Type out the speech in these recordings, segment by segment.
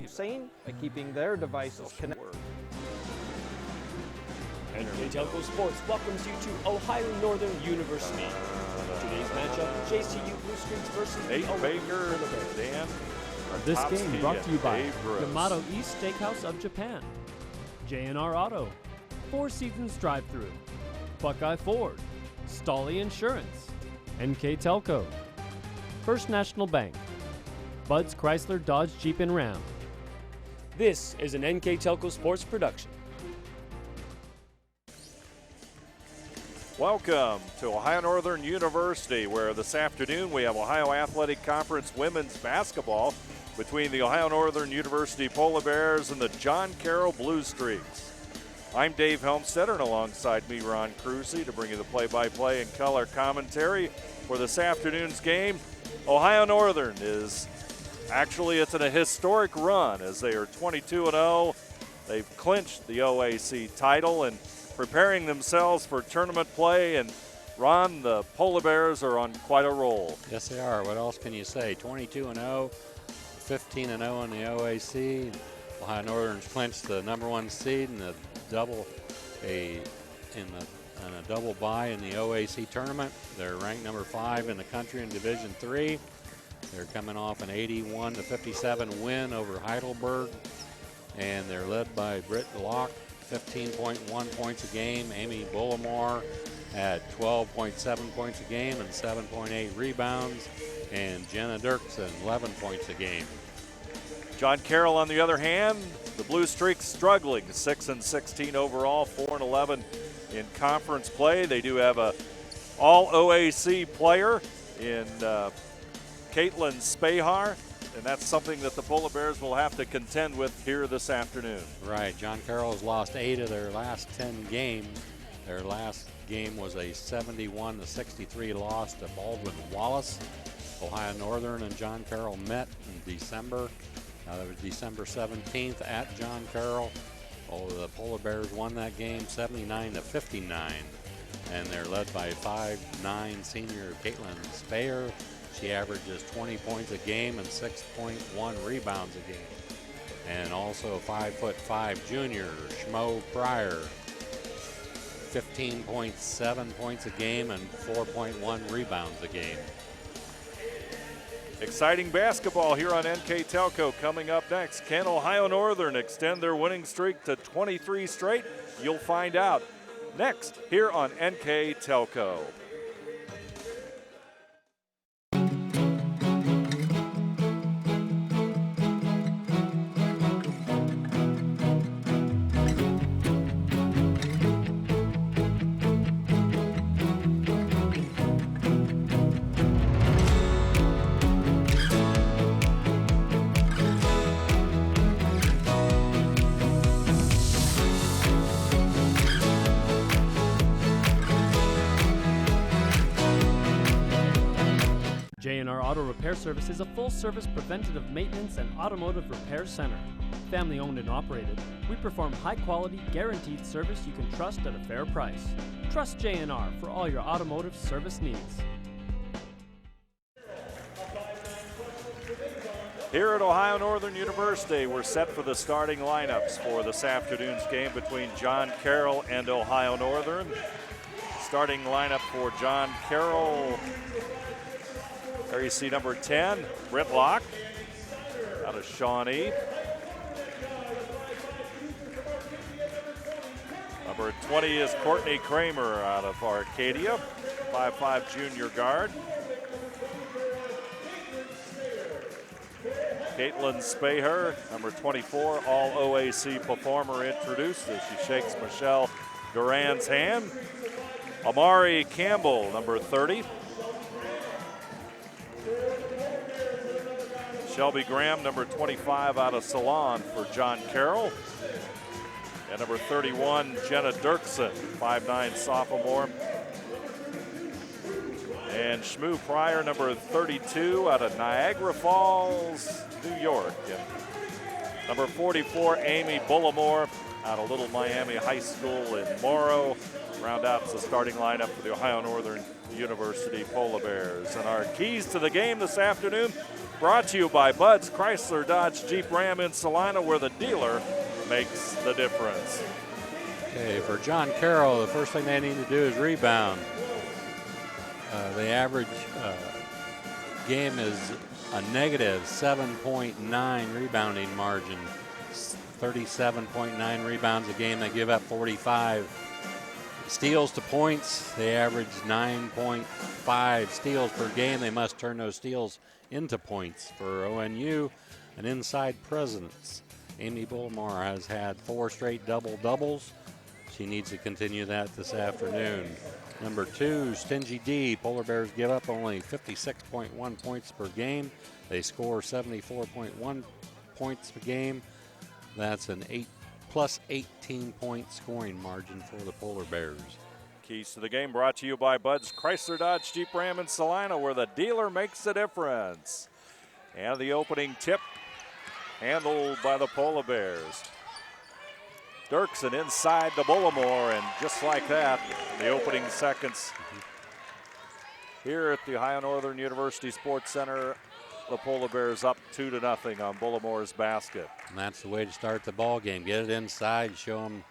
sane by keeping their devices connected. NKTelco Sports welcomes you to Ohio Northern University. Today's matchup, JCU Blue Streaks versus Baker, Dan. This game brought to you by Yamato East Steakhouse of Japan, J&R Auto, Four Seasons Drive-Thru, Buckeye Ford, Stolly Insurance, NKTelco, First National Bank, Bud's Chrysler Dodge Jeep and Ram. This is an NKTelco Sports production. Welcome to Ohio Northern University, where this afternoon we have Ohio Athletic Conference women's basketball between the Ohio Northern University Polar Bears and the John Carroll Blue Streaks. I'm Dave Helmstetter, and alongside me, Ron Cruzy, to bring you the play-by-play and color commentary for this afternoon's game. Ohio Northern is it's in a historic run as they are 22-0. They've clinched the OAC title and preparing themselves for tournament play. And Ron, the Polar Bears are on quite a roll. Yes, they are. What else can you say? 22-0, 15-0 in the OAC. Ohio Northern's clinched the #1 seed in a double bye in the OAC tournament. They're ranked number 5 in the country in Division III. They're coming off an 81-57 win over Heidelberg, and they're led by Britt Locke, 15.1 points a game. Amy Bullimore at 12.7 points a game and 7.8 rebounds, and Jenna Dirksen 11 points a game. John Carroll, on the other hand, the Blue Streaks struggling, 6-16 overall, 4-11 in conference play. They do have a all-OAC player in Caitlin Spahar, and that's something that the Polar Bears will have to contend with here this afternoon. Right. John Carroll has lost 8 of their last 10 games. Their last game was a 71-63 loss to Baldwin Wallace. Ohio Northern and John Carroll met in December. That was December 17th at John Carroll. The Polar Bears won that game 79-59, and they're led by 5'9" senior Caitlin Spahar. She averages 20 points a game and 6.1 rebounds a game. And also 5'5" junior Schmo Pryor, 15.7 points a game and 4.1 rebounds a game. Exciting basketball here on NKTelco. Coming up next, can Ohio Northern extend their winning streak to 23 straight? You'll find out next here on NKTelco. J&R Auto Repair Service is a full-service preventative maintenance and automotive repair center. Family owned and operated, we perform high-quality, guaranteed service you can trust at a fair price. Trust J&R for all your automotive service needs. Here at Ohio Northern University, we're set for the starting lineups for this afternoon's game between John Carroll and Ohio Northern. Starting lineup for John Carroll. There you see number 10, Britt Locke, out of Shawnee. Number 20 is Courtney Kramer out of Arcadia, 5'5" junior guard. Caitlin Spahar, number 24, all OAC performer, introduced as she shakes Michelle Duran's hand. Amari Campbell, number 30. Shelby Graham, number 25, out of Salon for John Carroll. And number 31, Jenna Dirksen, 5'9" sophomore. And Schmoo Pryor, number 32, out of Niagara Falls, New York. And number 44, Amy Bullimore, out of Little Miami High School in Morrow. Round out the starting lineup for the Ohio Northern University Polar Bears. And our keys to the game this afternoon, brought to you by Bud's Chrysler Dodge Jeep Ram in Salina, where the dealer makes the difference. Okay, for John Carroll, the first thing they need to do is rebound. The average game is a negative 7.9 rebounding margin. 37.9 rebounds a game. They give up 45. Steals to points, they average 9.5 steals per game. They must turn those steals into points. For ONU, an inside presence. Amy Bullimore has had 4 straight double-doubles. She needs to continue that this afternoon. Number 2, Stingy D. Polar Bears give up only 56.1 points per game. They score 74.1 points per game. That's an plus 18-point scoring margin for the Polar Bears. Keys to the game brought to you by Bud's Chrysler Dodge Jeep Ram in Salina, where the dealer makes the difference. And the opening tip handled by the Polar Bears. Dirksen inside the Bullimore, and just like that, the opening seconds here at the Ohio Northern University Sports Center, the Polar Bears up 2-0 on Bullimore's basket. And that's the way to start the ball game. Get it inside, show them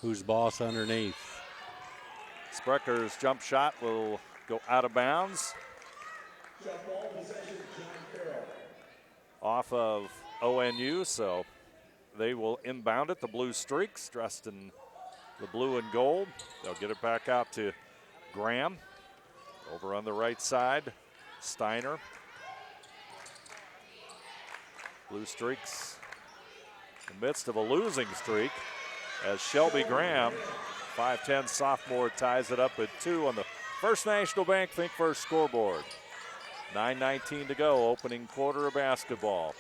who's boss underneath. Sprecker's jump shot will go out of bounds. Off of ONU, so they will inbound it. The Blue Streaks dressed in the blue and gold. They'll get it back out to Graham. Over on the right side, Steiner. Blue Streaks in the midst of a losing streak as Shelby Graham, 5'10 sophomore, ties it up at 2 on the First National Bank Think First scoreboard. 9:19 to go, opening quarter of basketball.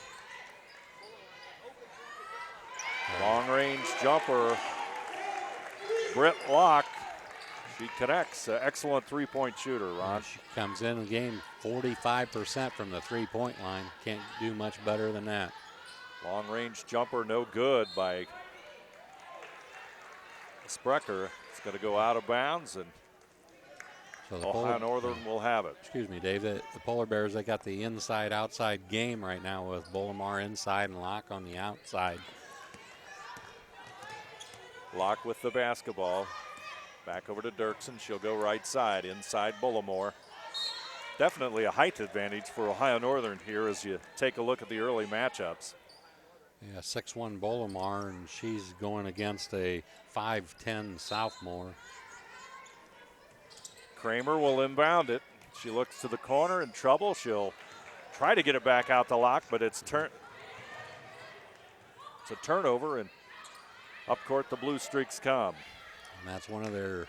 Long range jumper, Britt Locke. She connects. Excellent three-point shooter, Ron. She comes in the game 45% from the three-point line. Can't do much better than that. Long range jumper, no good by Sprecher. It's going to go out of bounds, and so the Ohio Northern will have it. Excuse me, Dave. The Polar Bears, they got the inside-outside game right now with Bullimore inside and Locke on the outside. Locke with the basketball. Back over to Dirksen. She'll go right side, inside Bullimore. Definitely a height advantage for Ohio Northern here as you take a look at the early matchups. Yeah, 6'1" Bullimore, and she's going against a 5'10" sophomore. Kramer will inbound it. She looks to the corner in trouble. She'll try to get it back out to Locke, but it's a turnover, and up court the Blue Streaks come. And that's one of their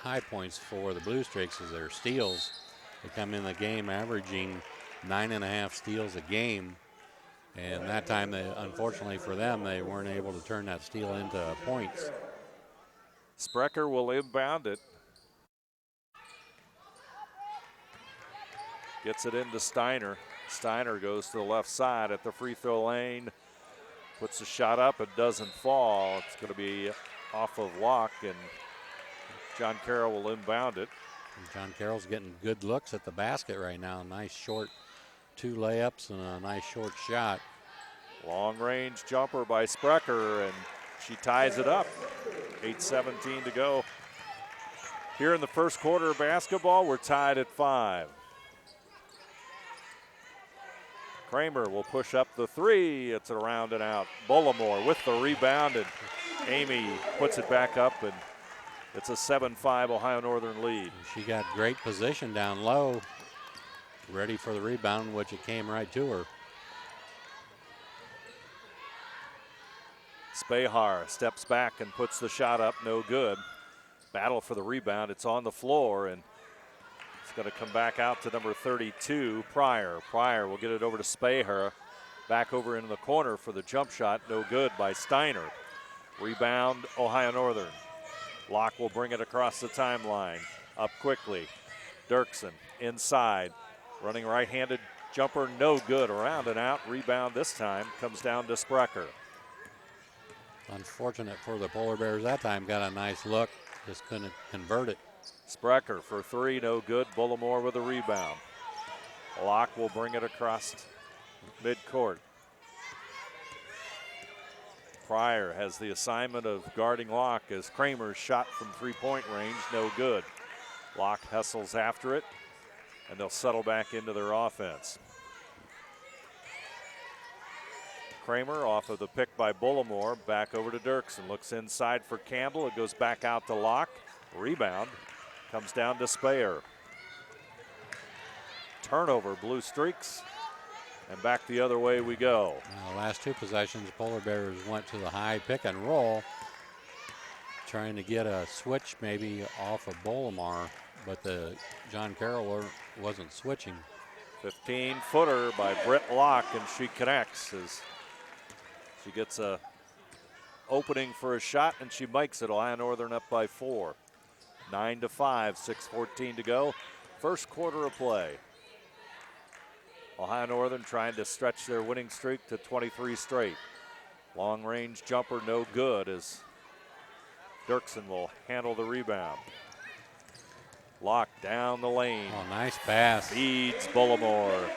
high points for the Blue Streaks is their steals. They come in the game averaging 9.5 steals a game. And that time, unfortunately for them, they weren't able to turn that steal into points. Sprecher will inbound it. Gets it into Steiner. Steiner goes to the left side at the free throw lane. Puts the shot up. It doesn't fall. It's going to be off of Locke, and John Carroll will inbound it. And John Carroll's getting good looks at the basket right now. Nice short 2 layups and a nice short shot. Long range jumper by Sprecher, and she ties it up. 8:17 to go. Here in the first quarter of basketball, we're tied at 5. Kramer will push up the 3. It's around and out. Bullimore with the rebound, and Amy puts it back up, and it's a 7-5 Ohio Northern lead. She got great position down low, ready for the rebound, which it came right to her. Spahar steps back and puts the shot up, no good. Battle for the rebound, it's on the floor, and it's going to come back out to number 32, Pryor. Pryor will get it over to Spahar. Back over in the corner for the jump shot, no good by Steiner. Rebound, Ohio Northern. Locke will bring it across the timeline. Up quickly. Dirksen inside. Running right-handed jumper, no good. Around and out. Rebound this time comes down to Sprecher. Unfortunate for the Polar Bears that time. Got a nice look. Just couldn't convert it. Sprecher for 3, no good. Bullimore with a rebound. Locke will bring it across midcourt. Pryor has the assignment of guarding Locke as Kramer's shot from three-point range, no good. Locke hustles after it, and they'll settle back into their offense. Kramer off of the pick by Bullimore, back over to Dirksen, looks inside for Campbell, it goes back out to Locke. Rebound comes down to Speyer. Turnover, Blue Streaks, and back the other way we go. The last two possessions, Polar Bears went to the high pick and roll, trying to get a switch maybe off of Bullimore, but the John Carroll wasn't switching. 15-footer by Britt Locke, and she connects as she gets a opening for a shot, and she makes it. Ohio Northern up by 4. 9-5, 6:14 to go. First quarter of play. Ohio Northern trying to stretch their winning streak to 23 straight. Long range jumper no good as Dirksen will handle the rebound. Locke down the lane. Oh, nice pass. Feeds Bullimore.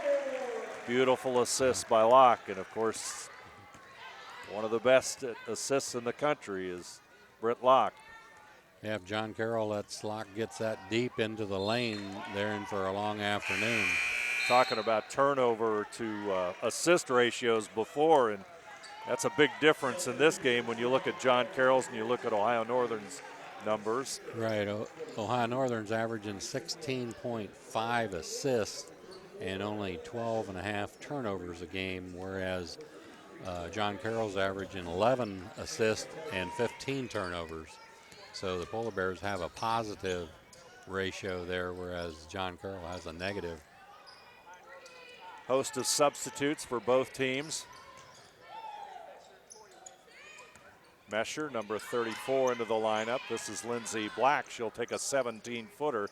Beautiful assist by Locke, and of course, one of the best assists in the country is Britt Locke. Yeah, if John Carroll lets Locke gets that deep into the lane, they're in for a long afternoon. Talking about turnover to assist ratios before, and that's a big difference in this game when you look at John Carroll's and you look at Ohio Northern's numbers. Right, Ohio Northern's averaging 16.5 assists and only 12.5 turnovers a game, whereas John Carroll's averaging 11 assists and 15 turnovers. So the Polar Bears have a positive ratio there, whereas John Carroll has a negative. Host of substitutes for both teams. Mesher, number 34, into the lineup. This is Lindsey Black. She'll take a 17-footer.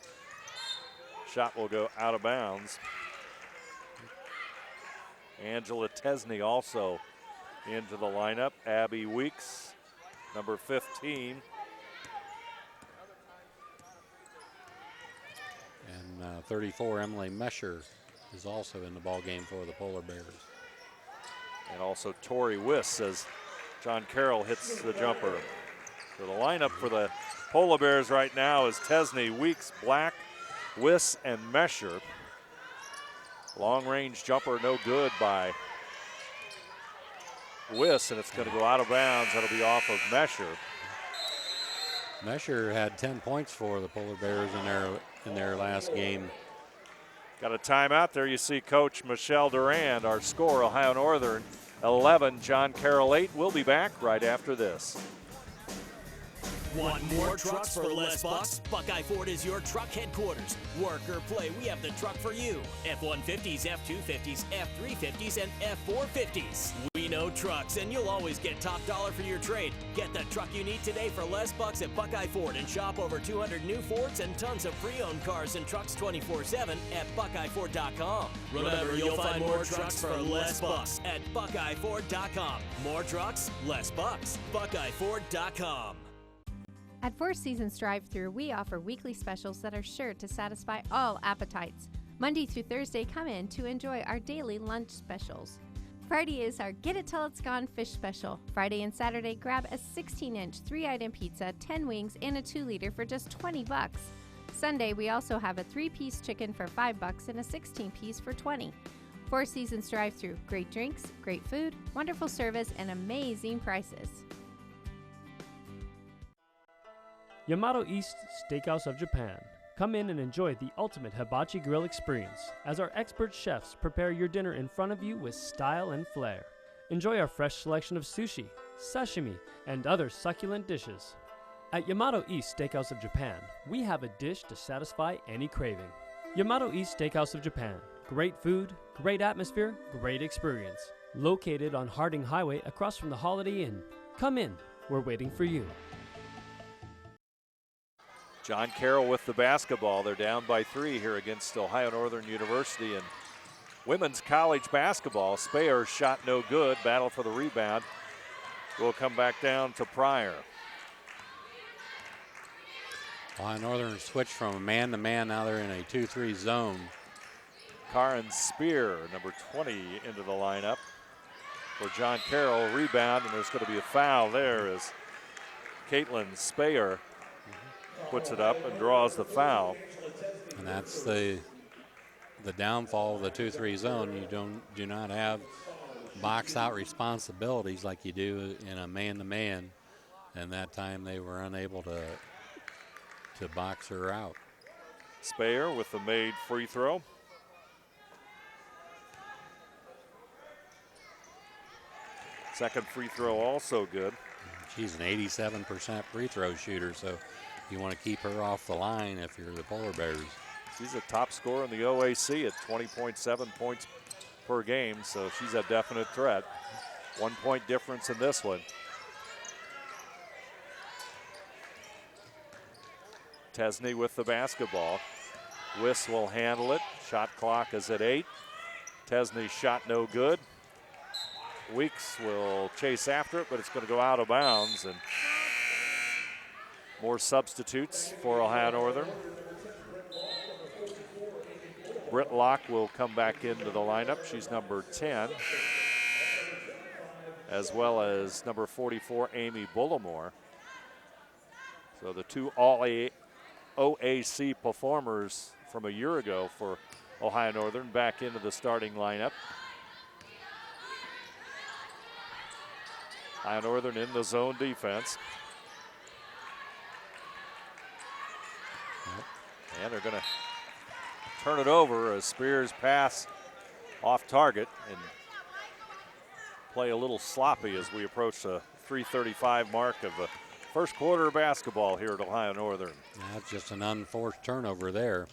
Shot will go out of bounds. Angela Tesney also into the lineup. Abby Weeks, number 15. And 34, Emily Mesher, is also in the ball game for the Polar Bears. And also Tori Wiss as John Carroll hits the jumper. So the lineup for the Polar Bears right now is Tesney, Weeks, Black, Wiss, and Mesher. Long range jumper no good by Wiss, and it's going to go out of bounds. That'll be off of Mesher. Mesher had 10 points for the Polar Bears in their last game. Got a timeout there. You see Coach Michelle Durand. Our score, Ohio Northern 11, John Carroll 8. We'll be back right after this. Want more trucks for less bucks? Buckeye Ford is your truck headquarters. Work or play, we have the truck for you. F-150s, F-250s, F-350s, and F-450s. We know trucks, and you'll always get top dollar for your trade. Get the truck you need today for less bucks at Buckeye Ford and shop over 200 new Fords and tons of pre-owned cars and trucks 24/7 at BuckeyeFord.com. Remember, you'll find more trucks for less bucks at BuckeyeFord.com. More trucks, less bucks. BuckeyeFord.com. At Four Seasons Drive-Thru, we offer weekly specials that are sure to satisfy all appetites. Monday through Thursday, come in to enjoy our daily lunch specials. Friday is our Get It Till It's Gone fish special. Friday and Saturday, grab a 16-inch 3-item pizza, 10 wings, and a 2-liter for just $20. Sunday, we also have a 3-piece chicken for $5 and a 16-piece for $20. Four Seasons Drive-Thru, great drinks, great food, wonderful service, and amazing prices. Yamato East Steakhouse of Japan. Come in and enjoy the ultimate hibachi grill experience as our expert chefs prepare your dinner in front of you with style and flair. Enjoy our fresh selection of sushi, sashimi, and other succulent dishes. At Yamato East Steakhouse of Japan, we have a dish to satisfy any craving. Yamato East Steakhouse of Japan. Great food, great atmosphere, great experience. Located on Harding Highway across from the Holiday Inn. Come in, we're waiting for you. John Carroll with the basketball. They're down by 3 here against Ohio Northern University. And women's college basketball, Speyer shot no good. Battle for the rebound. Will come back down to Pryor. Ohio Northern switched from a man-to-man. Now they're in a 2-3 zone. Karen Spear, number 20, into the lineup for John Carroll. Rebound, and there's going to be a foul there as Caitlin Spear puts it up and draws the foul. And that's the downfall of the 2-3 zone. You do not have box out responsibilities like you do in a man-to-man, and that time they were unable to box her out. Spear with the made free throw. Second free throw also good. She's an 87% free throw shooter, so you want to keep her off the line if you're the Polar Bears. She's a top scorer in the OAC at 20.7 points per game, so she's a definite threat. 1 point difference in this one. Tesney with the basketball. Wiss will handle it. Shot clock is at 8. Tesney's shot no good. Weeks will chase after it, but it's going to go out of bounds. And more substitutes for Ohio Northern. Britt Locke will come back into the lineup. She's number 10, as well as number 44, Amy Bullimore. So the two all-OAC performers from a year ago for Ohio Northern back into the starting lineup. Ohio Northern in the zone defense. And they're going to turn it over as Spears pass off target and play a little sloppy as we approach the 3:35 mark of the first quarter of basketball here at Ohio Northern. That's just an unforced turnover there,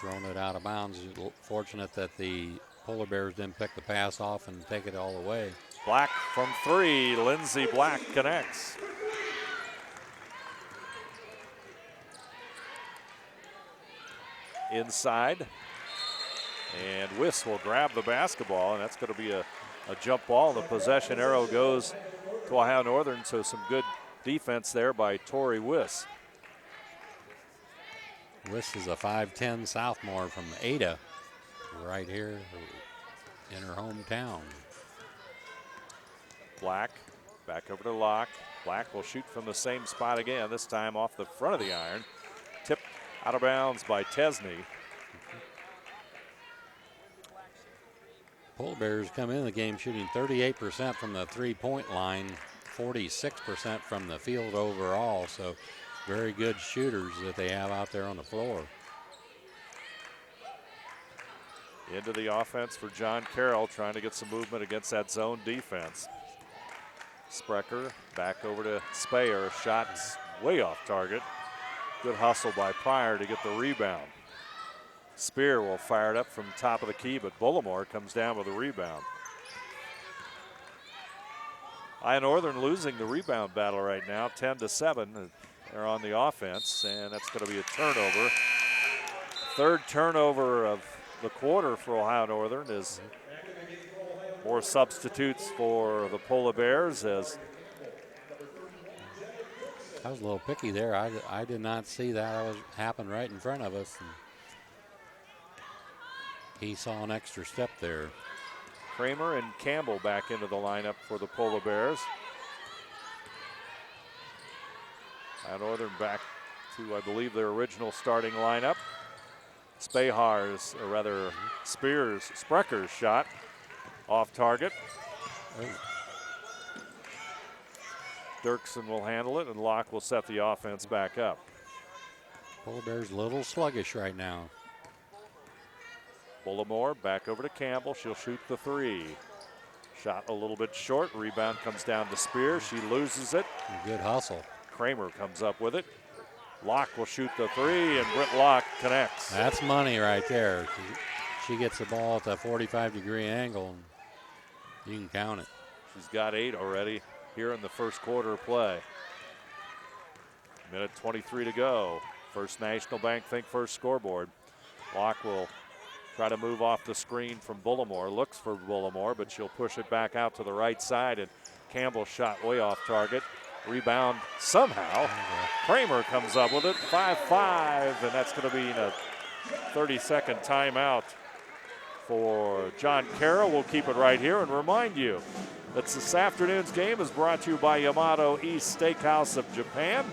throwing it out of bounds. Fortunate that the Polar Bears didn't pick the pass off and take it all away. Black from 3, Lindsey Black connects. Inside, and Wiss will grab the basketball, and that's going to be a jump ball. The possession arrow goes to Ohio Northern, so some good defense there by Tori Wiss. Wiss is a 5'10" sophomore from Ada, right here in her hometown. Black back over to Locke. Black will shoot from the same spot again, this time off the front of the iron. Tipped out of bounds by Tesney. Polar Bears come in the game shooting 38% from the three-point line, 46% from the field overall, so very good shooters that they have out there on the floor. Into the offense for John Carroll, trying to get some movement against that zone defense. Sprecher back over to Speyer. Shots way off target. Good hustle by Pryor to get the rebound. Spear will fire it up from top of the key, but Bullimore comes down with a rebound. Ohio Northern losing the rebound battle right now, 10-7. They're on the offense, and that's going to be a turnover. Third turnover of the quarter for Ohio Northern is more substitutes for the Polar Bears. As I was a little picky there. I did not see that. It happened right in front of us. And he saw an extra step there. Kramer and Campbell back into the lineup for the Polar Bears. Ohio Northern back to, I believe, their original starting lineup. Sprecher's shot off target. Dirksen will handle it, and Locke will set the offense back up. Polar Bears a little sluggish right now. Bullimore back over to Campbell. She'll shoot the 3. Shot a little bit short. Rebound comes down to Spear. She loses it. Good hustle. Kramer comes up with it. Locke will shoot the 3, and Britt Locke connects. That's money right there. She gets the ball at a 45-degree angle, and you can count it. She's got 8 already here in the first quarter of play. Minute 23 to go. First National Bank Think First scoreboard. Locke will try to move off the screen from Bullimore. Looks for Bullimore, but she'll push it back out to the right side, and Campbell shot way off target. Rebound somehow. Kramer comes up with it. 5-5, and that's going to be in a 30-second timeout for John Carroll. We'll keep it right here and remind you that this afternoon's game is brought to you by Yamato East Steakhouse of Japan,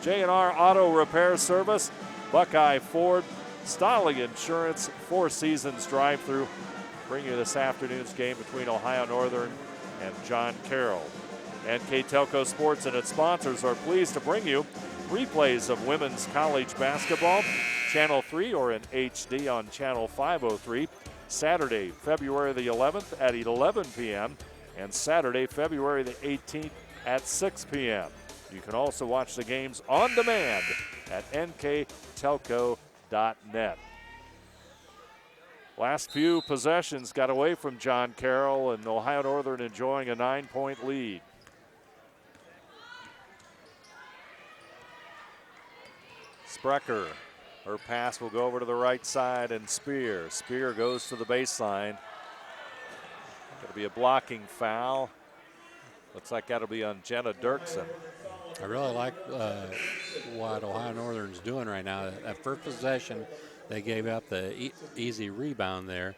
J&R Auto Repair Service, Buckeye Ford, Stolly Insurance, Four Seasons Drive-Thru. Bring you this afternoon's game between Ohio Northern and John Carroll. NKTelco Sports and its sponsors are pleased to bring you replays of women's college basketball, Channel 3 or in HD on Channel 503, Saturday, February the 11th at 11 p.m. and Saturday, February the 18th at 6 p.m. You can also watch the games on demand at nktelco.net. Last few possessions got away from John Carroll, and Ohio Northern enjoying a 9-point lead. Sprecher, her pass will go over to the right side, and Spear. Spear goes to the baseline. Going to be a blocking foul. Looks like that'll be on Jenna Dirksen. I really like what Ohio Northern's doing right now. At first possession, they gave up the easy rebound there,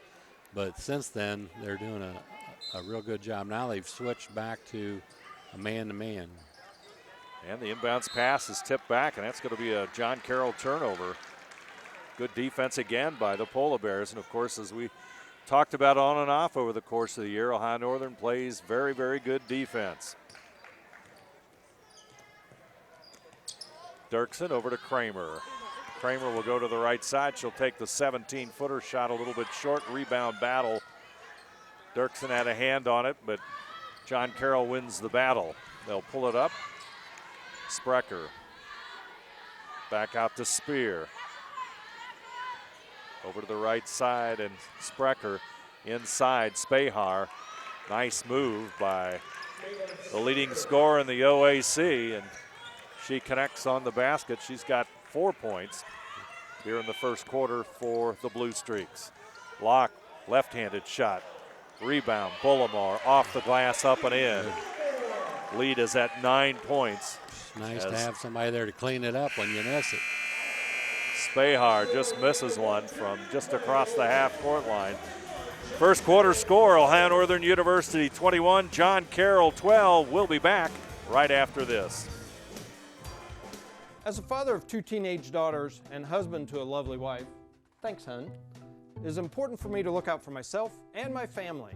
but since then they're doing a real good job. Now they've switched back to a man-to-man. And the inbounds pass is tipped back, and that's going to be a John Carroll turnover. Good defense again by the Polar Bears, and of course, as we talked about on and off over the course of the year, Ohio Northern plays very, very good defense. Dirksen over to Kramer. Kramer will go to the right side. She'll take the 17-footer shot a little bit short. Rebound battle. Dirksen had a hand on it, but John Carroll wins the battle. They'll pull it up. Sprecher. Back out to Spear. Over to the right side, and Sprecher inside. Spahar. Nice move by the leading scorer in the OAC, and she connects on the basket. She's got 4 points here in the first quarter for the Blue Streaks. Locke, left-handed shot. Rebound, Bullimore off the glass, up and in. Lead is at 9 points. Nice to have somebody there to clean it up when you miss it. Spahar just misses one from just across the half-court line. First quarter score, Ohio Northern University 21, John Carroll 12. We'll be back right after this. As a father of 2 teenage daughters and husband to a lovely wife, thanks, hun, it is important for me to look out for myself and my family.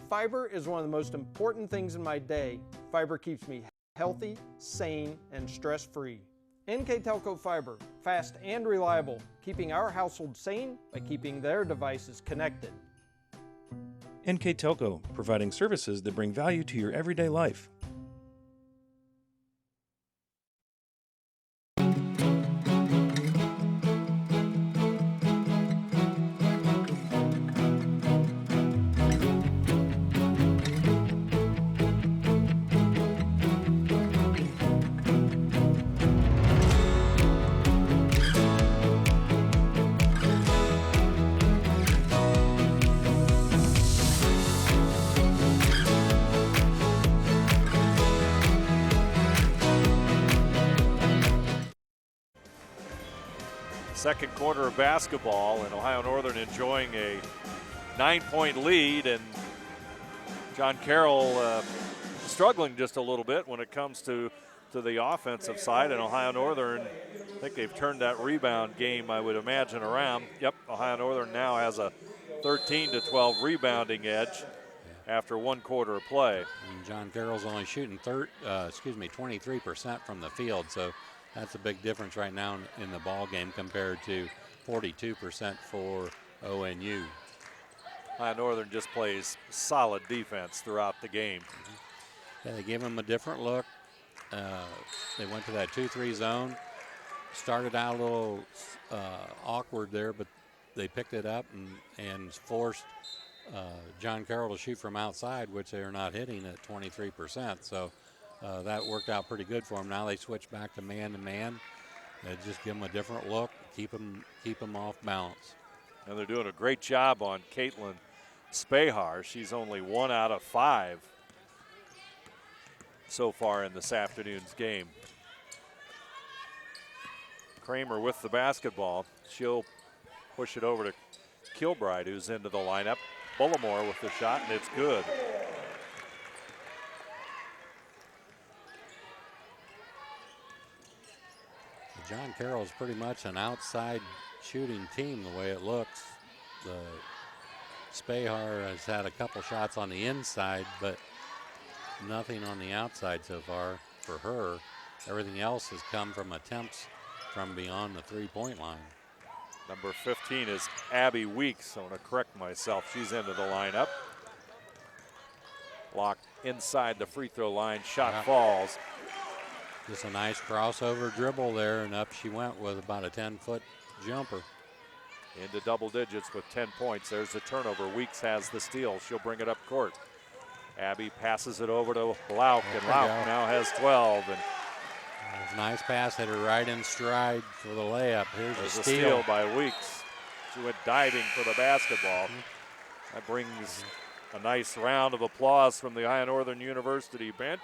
Fiber is one of the most important things in my day. Fiber keeps me healthy, sane, and stress-free. NKTelco Fiber, fast and reliable, keeping our household sane by keeping their devices connected. NKTelco, providing services that bring value to your everyday life. Second quarter of basketball, and Ohio Northern enjoying a 9-point lead, and John Carroll struggling just a little bit when it comes to the offensive side, and Ohio Northern, I think they've turned that rebound game, I would imagine, around. Yep, Ohio Northern now has a 13-12 rebounding edge after 1 quarter of play. And John Carroll's only shooting 23% from the field, so that's a big difference right now in the ball game compared to 42% for ONU. Ohio Northern just plays solid defense throughout the game. Yeah, they gave him a different look. They went to that 2-3 zone. Started out a little awkward there, but they picked it up and forced John Carroll to shoot from outside, which they're not hitting at 23%. So that worked out pretty good for them. Now they switch back to man-to-man. They just give them a different look, keep them off balance. And they're doing a great job on Caitlin Spahar. She's only 1 out of 5 so far in this afternoon's game. Kramer with the basketball. She'll push it over to Kilbride, who's into the lineup. Bullimore with the shot, and it's good. John Carroll is pretty much an outside shooting team the way it looks. The Spahar has had a couple shots on the inside, but nothing on the outside so far for her. Everything else has come from attempts from beyond the three-point line. Number 15 is Abby Weeks. I want to correct myself. She's into the lineup. Locke inside the free throw line. Shot falls. Just a nice crossover dribble there, and up she went with about a 10-foot jumper. Into double digits with 10 points. There's the turnover. Weeks has the steal. She'll bring it up court. Abby passes it over to Lauk, and Lauk now has 12. And a nice pass, hit her right in stride for the layup. Here's a steal by Weeks. She went diving for the basketball. That brings a nice round of applause from the Ohio Northern University bench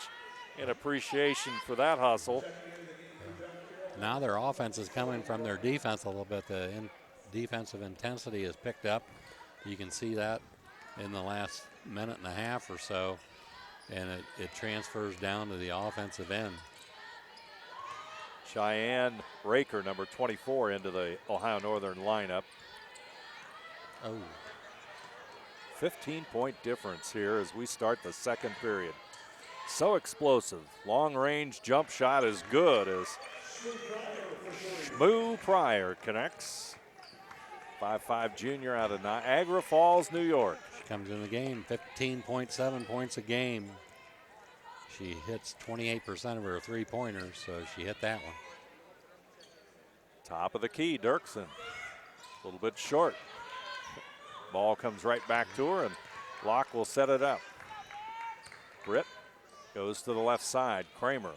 in appreciation for that hustle. Now their offense is coming from their defense a little bit. The defensive intensity is picked up. You can see that in the last minute and a half or so, and it transfers down to the offensive end. Cheyenne Raker, number 24, into the Ohio Northern lineup. 15-point difference here as we start the second period. So explosive. Long-range jump shot is good as Shmoo Pryor connects. 5'5" junior out of Niagara Falls, New York. She comes in the game, 15.7 points a game. She hits 28% of her three-pointers, so she hit that one. Top of the key, Dirksen. A little bit short. Ball comes right back to her, and Locke will set it up. Britt goes to the left side. Kramer.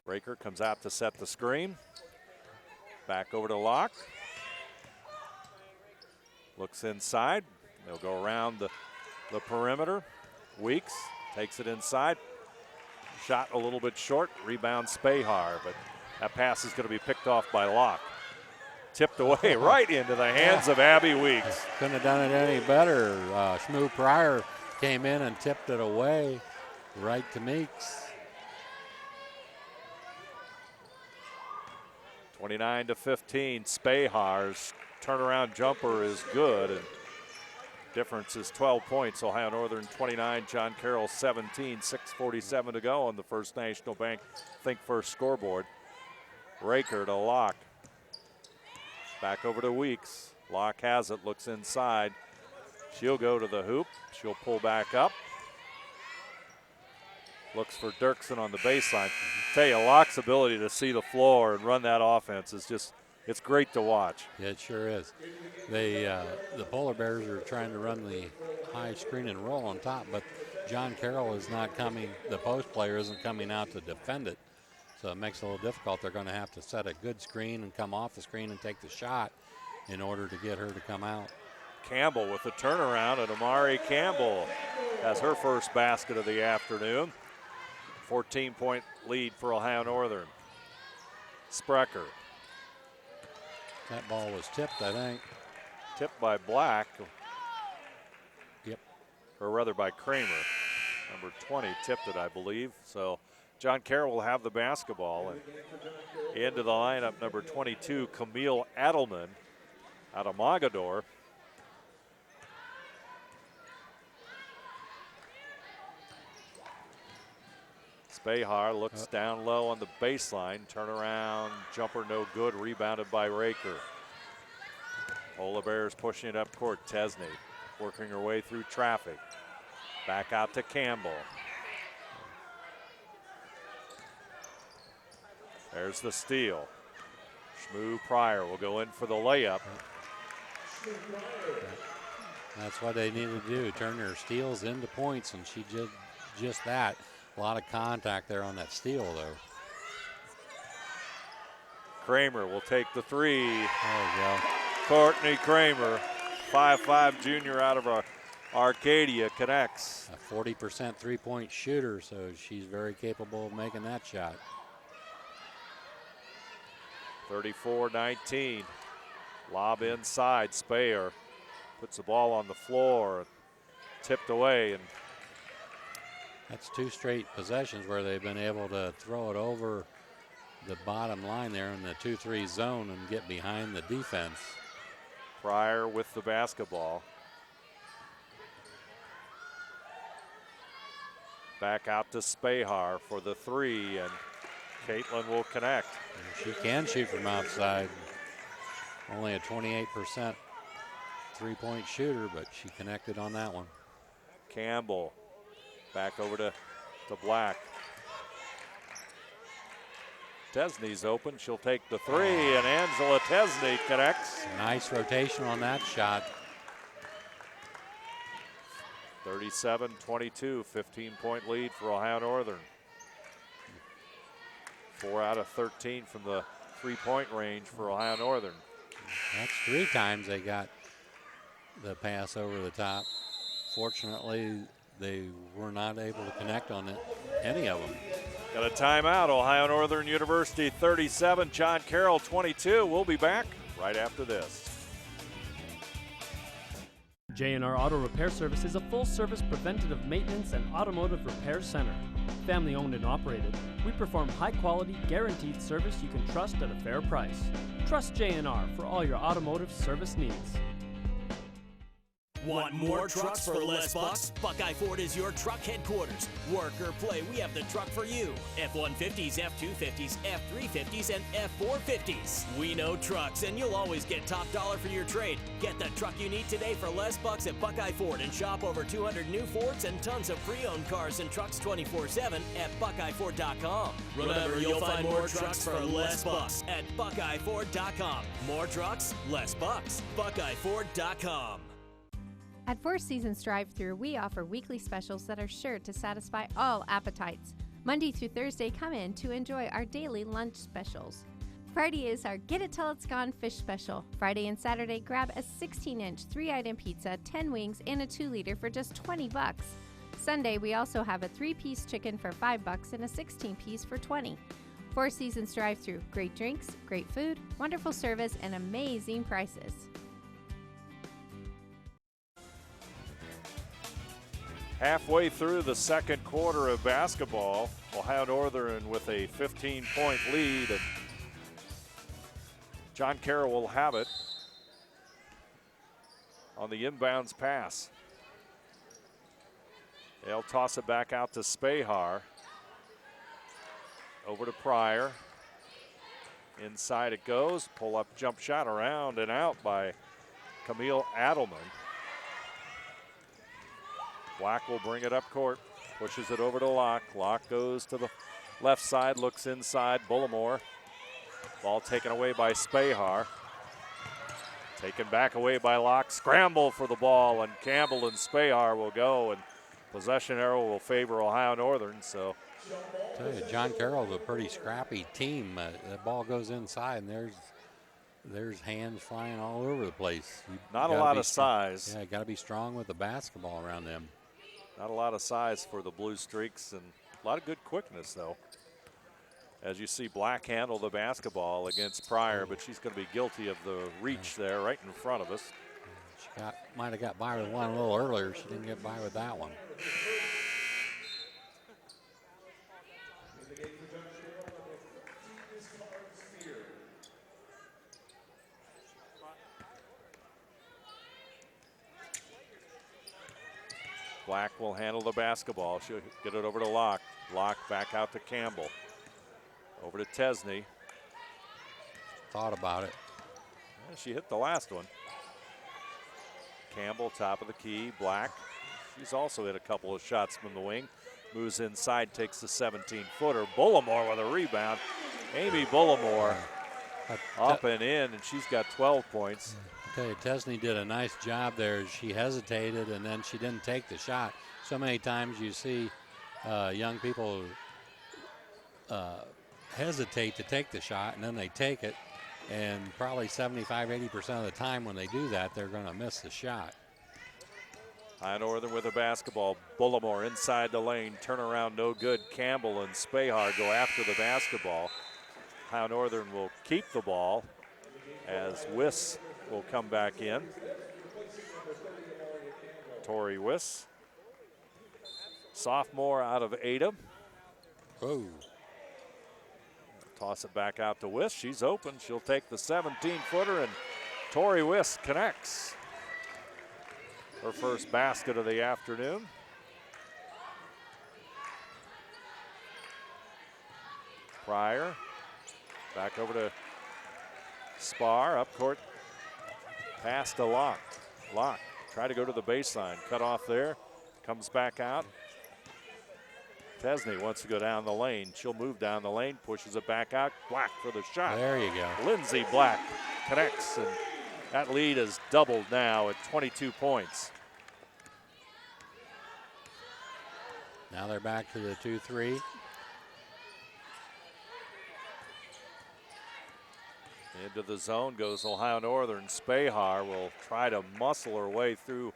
Raker comes out to set the screen. Back over to Locke. Looks inside. They'll go around the perimeter. Weeks takes it inside. Shot a little bit short. Rebound Spahar, but that pass is going to be picked off by Locke. Tipped away right into the hands of Abby Weeks. Couldn't have done it any better. Shmoo Pryor came in and tipped it away right to Meeks. 29-15. Spahar's turnaround jumper is good, and difference is 12 points. Ohio Northern 29, John Carroll 17. 6:47 to go on the First National Bank Think First scoreboard. Raker to Locke. Back over to Weeks. Locke has it, looks inside. She'll go to the hoop. She'll pull back up. Looks for Dirksen on the baseline. Tell you, Locke's ability to see the floor and run that offense is just, it's great to watch. Yeah, it sure is. The Polar Bears are trying to run the high screen and roll on top, but John Carroll is not coming, the post player isn't coming out to defend it. So it makes it a little difficult. They're going to have to set a good screen and come off the screen and take the shot in order to get her to come out. Campbell with the turnaround, and Amari Campbell has her first basket of the afternoon. 14-point lead for Ohio Northern. Sprecher. That ball was tipped, I think. Tipped by Black. Yep. Or rather by Kramer. Number 20 tipped it, I believe. So John Carroll will have the basketball. And into the lineup, number 22, Camille Adelman out of Mogador. Spahar looks down low on the baseline. Turnaround, jumper no good, rebounded by Raker. Polar Bears pushing it up court. Tesney working her way through traffic. Back out to Campbell. There's the steal. Shmoo Pryor will go in for the layup. That's what they need to do, turn their steals into points, and she did just that. A lot of contact there on that steal, though. Kramer will take the three. There you go. Courtney Kramer, 5'5" junior out of Arcadia, connects. A 40% three-point shooter, so she's very capable of making that shot. 34-19. Lob inside. Speyer puts the ball on the floor, tipped away, and that's 2 straight possessions where they've been able to throw it over the bottom line there in the 2-3 zone and get behind the defense. Pryor with the basketball. Back out to Spahar for the 3, and Caitlin will connect. And she can shoot from outside. Only a 28% three-point shooter, but she connected on that one. Campbell back over to Black. Tesney's open. She'll take the 3, and Angela Tesney connects. Nice rotation on that shot. 37-22, 15-point lead for Ohio Northern. 4 out of 13 from the 3-point range for Ohio Northern. That's 3 times they got the pass over the top. Fortunately, they were not able to connect on it, any of them. Got a timeout. Ohio Northern University 37, John Carroll 22. We'll be back right after this. J&R Auto Repair Service is a full-service preventative maintenance and automotive repair center. Family owned and operated, we perform high-quality, guaranteed service you can trust at a fair price. Trust J&R for all your automotive service needs. Want more trucks for less bucks? Buckeye Ford is your truck headquarters. Work or play, we have the truck for you. F-150s, F-250s, F-350s, and F-450s. We know trucks, and you'll always get top dollar for your trade. Get the truck you need today for less bucks at Buckeye Ford and shop over 200 new Fords and tons of pre-owned cars and trucks 24/7 at BuckeyeFord.com. Remember, you'll find more trucks for less bucks at BuckeyeFord.com. More trucks, less bucks. BuckeyeFord.com. At Four Seasons Drive-Thru, we offer weekly specials that are sure to satisfy all appetites. Monday through Thursday, come in to enjoy our daily lunch specials. Friday is our Get It Till It's Gone fish special. Friday and Saturday, grab a 16-inch 3-item pizza, 10 wings, and a 2-liter for just $20. Sunday, we also have a 3-piece chicken for $5 and a 16-piece for $20. Four Seasons Drive-Thru, great drinks, great food, wonderful service, and amazing prices. Halfway through the second quarter of basketball, Ohio Northern with a 15-point lead, and John Carroll will have it on the inbounds pass. They'll toss it back out to Spahar. Over to Pryor. Inside it goes. Pull up jump shot around and out by Camille Adelman. Black will bring it up court, pushes it over to Locke. Locke goes to the left side, looks inside. Bullimore. Ball taken away by Spahar. Taken back away by Locke. Scramble for the ball, and Campbell and Spahar will go, and possession arrow will favor Ohio Northern. So, I tell you, John Carroll's a pretty scrappy team. The ball goes inside, and there's hands flying all over the place. Not a lot of size. Yeah, got to be strong with the basketball around them. Not a lot of size for the Blue Streaks, and a lot of good quickness, though. As you see Black handle the basketball against Pryor, but she's going to be guilty of the reach there right in front of us. She might have got by with one a little earlier. She didn't get by with that one. Black will handle the basketball. She'll get it over to Locke. Locke back out to Campbell. Over to Tesney. Thought about it. Yeah, she hit the last one. Campbell, top of the key. Black. She's also hit a couple of shots from the wing. Moves inside, takes the 17-footer. Bullimore with a rebound. Amy Bullimore up and in, and she's got 12 points. I tell you, Tesney did a nice job there. She hesitated, and then she didn't take the shot. So many times you see young people hesitate to take the shot, and then they take it. And probably 75–80% of the time when they do that, they're going to miss the shot. High Northern with the basketball. Bullimore inside the lane. Turnaround no good. Campbell and Spahar go after the basketball. High Northern will keep the ball as Wiss will come back in. Tori Wiss, sophomore out of Ada. Oh. Toss it back out to Wiss. She's open. She'll take the 17-footer, and Tori Wiss connects. Her first basket of the afternoon. Pryor, back over to Spar, up court, pass to Locke. Locke, try to go to the baseline, cut off there, comes back out. Tesney wants to go down the lane. She'll move down the lane, pushes it back out. Black for the shot. There you go. Lindsay Black connects, and that lead is doubled now at 22 points. Now they're back to the 2-3. Into the zone goes Ohio Northern. Spahar will try to muscle her way through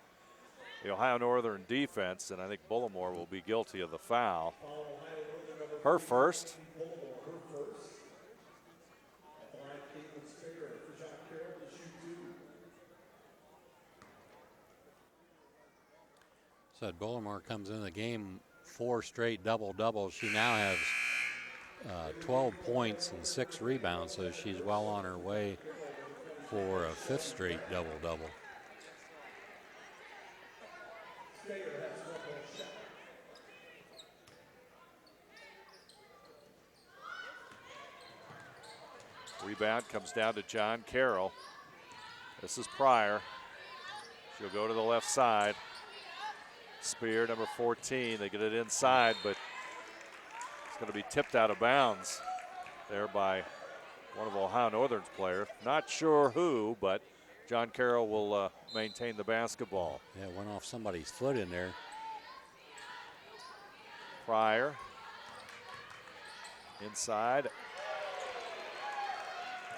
the Ohio Northern defense, and I think Bullimore will be guilty of the foul. Her first. Said Bullimore comes into the game 4 straight double-doubles. She now has 12 points and 6 rebounds, so she's well on her way for a 5th straight double-double. Rebound comes down to John Carroll. This is Pryor. She'll go to the left side. Spear, number 14. They get it inside, but it's going to be tipped out of bounds there by one of Ohio Northern's players. Not sure who, but John Carroll will maintain the basketball. Yeah, it went off somebody's foot in there. Pryor inside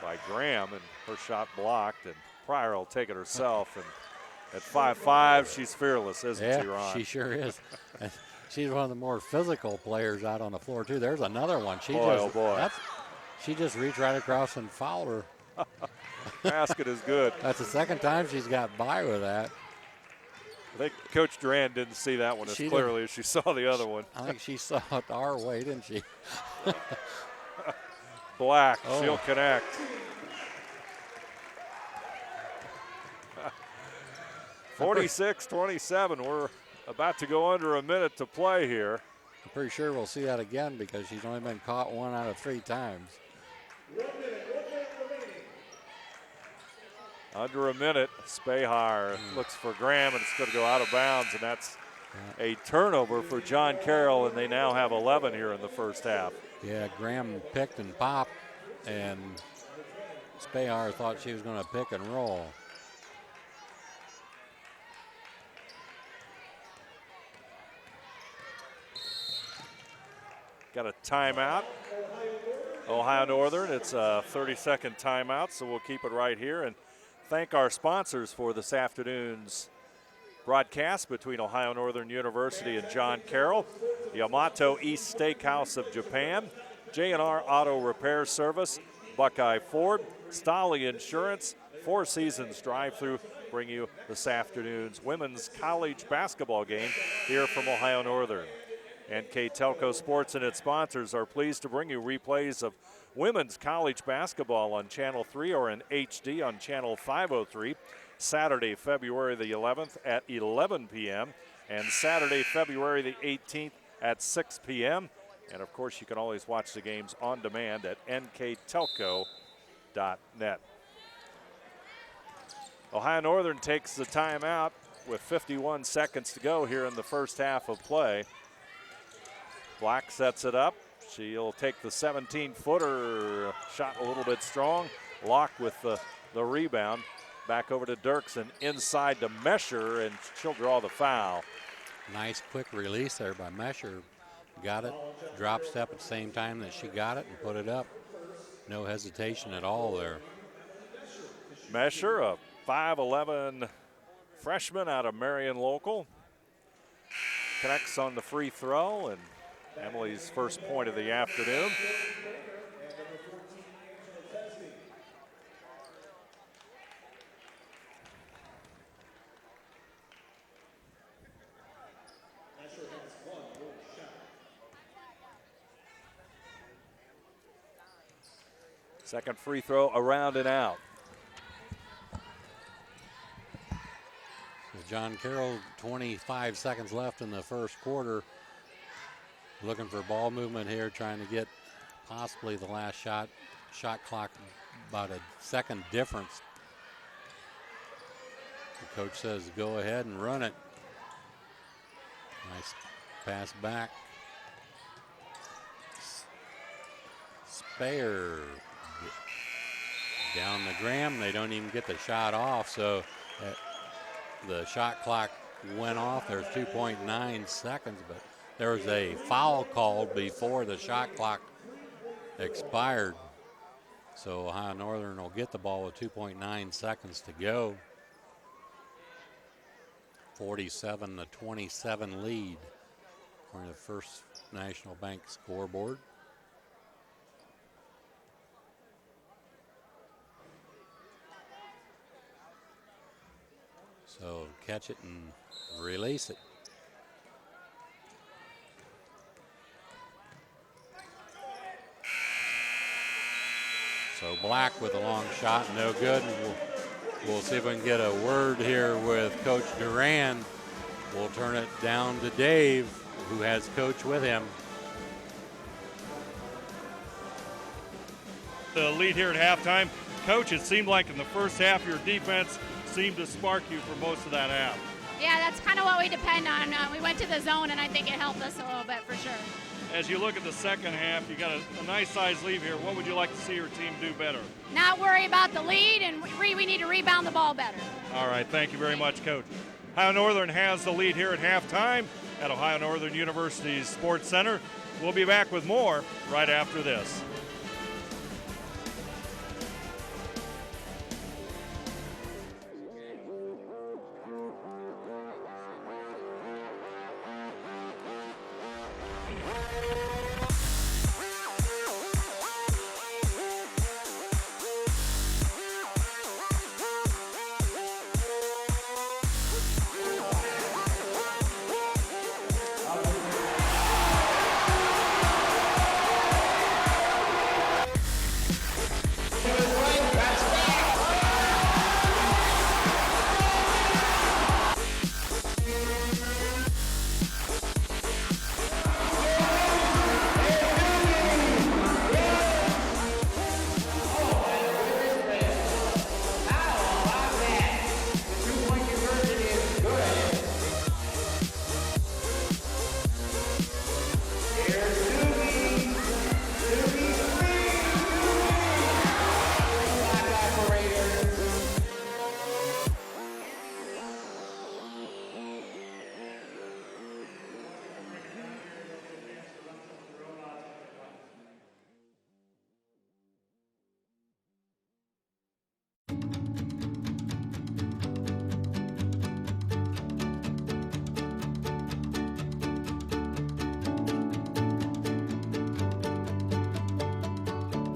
by Graham, and her shot blocked, and Pryor will take it herself. And at 5'5", she's fearless, isn't she, Ron? She sure is. And she's one of the more physical players out on the floor, too. There's another one. She she just reached right across and fouled her. Basket is good. That's the second time she's got by with that. I think Coach Duran didn't see that one as clearly as she saw the other one. I think she saw it our way, didn't she? Black, she'll connect. (46-27). We're about to go under a minute to play here. I'm pretty sure we'll see that again because she's only been caught 1 out of 3 times. Under a minute, Spahar looks for Graham, and it's going to go out of bounds, and that's a turnover for John Carroll, and they now have 11 here in the first half. Yeah, Graham picked and popped, and Spahar thought she was going to pick and roll. Got a timeout. Ohio Northern, it's a 30-second timeout, so we'll keep it right here and thank our sponsors for this afternoon's broadcast between Ohio Northern University and John Carroll, Yamato East Steakhouse of Japan, J&R Auto Repair Service, Buckeye Ford, Stolly Insurance, Four Seasons Drive-Thru bring you this afternoon's women's college basketball game here from Ohio Northern. NKTelco Sports and its sponsors are pleased to bring you replays of women's college basketball on Channel 3 or in HD on Channel 503, Saturday, February the 11th at 11 p.m. and Saturday, February the 18th at 6 p.m. And, of course, you can always watch the games on demand at nktelco.net. Ohio Northern takes the timeout with 51 seconds to go here in the first half of play. Black sets it up. She'll take the 17-footer, shot a little bit strong. Locke with the rebound. Back over to Dirksen, inside to Mesher, and she'll draw the foul. Nice quick release there by Mesher. Got it, drop step at the same time that she got it and put it up. No hesitation at all there. Mesher, a 5'11" freshman out of Marion Local. Connects on the free throw, and Emily's first point of the afternoon. Second free throw around and out. With John Carroll, 25 seconds left in the first quarter. Looking for ball movement here, trying to get possibly the last shot clock about a second difference. The coach says go ahead and run it. Nice pass back. Speyer down the Graham. They don't even get the shot off, so the shot clock went off. There's 2.9 seconds, but there was a foul called before the shot clock expired. So Ohio Northern will get the ball with 2.9 seconds to go. 47-27 lead for the First National Bank scoreboard. So catch it and release it. So Black with a long shot, no good. We'll see if we can get a word here with Coach Duran. We'll turn it down to Dave, who has Coach with him. The lead here at halftime. Coach, it seemed like in the first half your defense seemed to spark you for most of that half. Yeah, that's kind of what we depend on. We went to the zone, and I think it helped us a little bit for sure. As you look at the second half, you got a nice size lead here. What would you like to see your team do better? Not worry about the lead, and we need to rebound the ball better. All right, thank you very much, Coach. Ohio Northern has the lead here at halftime at Ohio Northern University's Sports Center. We'll be back with more right after this.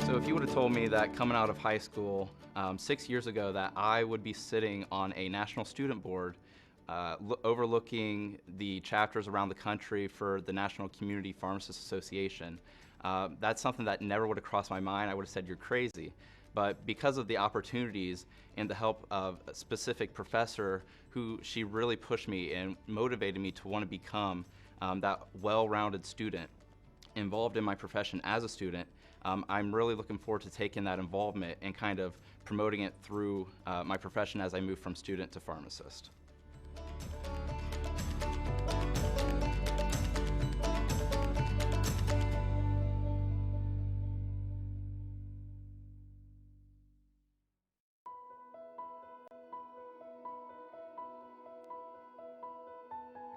So if you would have told me that coming out of high school 6 years ago that I would be sitting on a national student board overlooking the chapters around the country for the National Community Pharmacists Association, that's something that never would have crossed my mind. I would have said, you're crazy. But because of the opportunities and the help of a specific professor she really pushed me and motivated me to want to become that well-rounded student involved in my profession as a student, I'm really looking forward to taking that involvement and kind of promoting it through my profession as I move from student to pharmacist.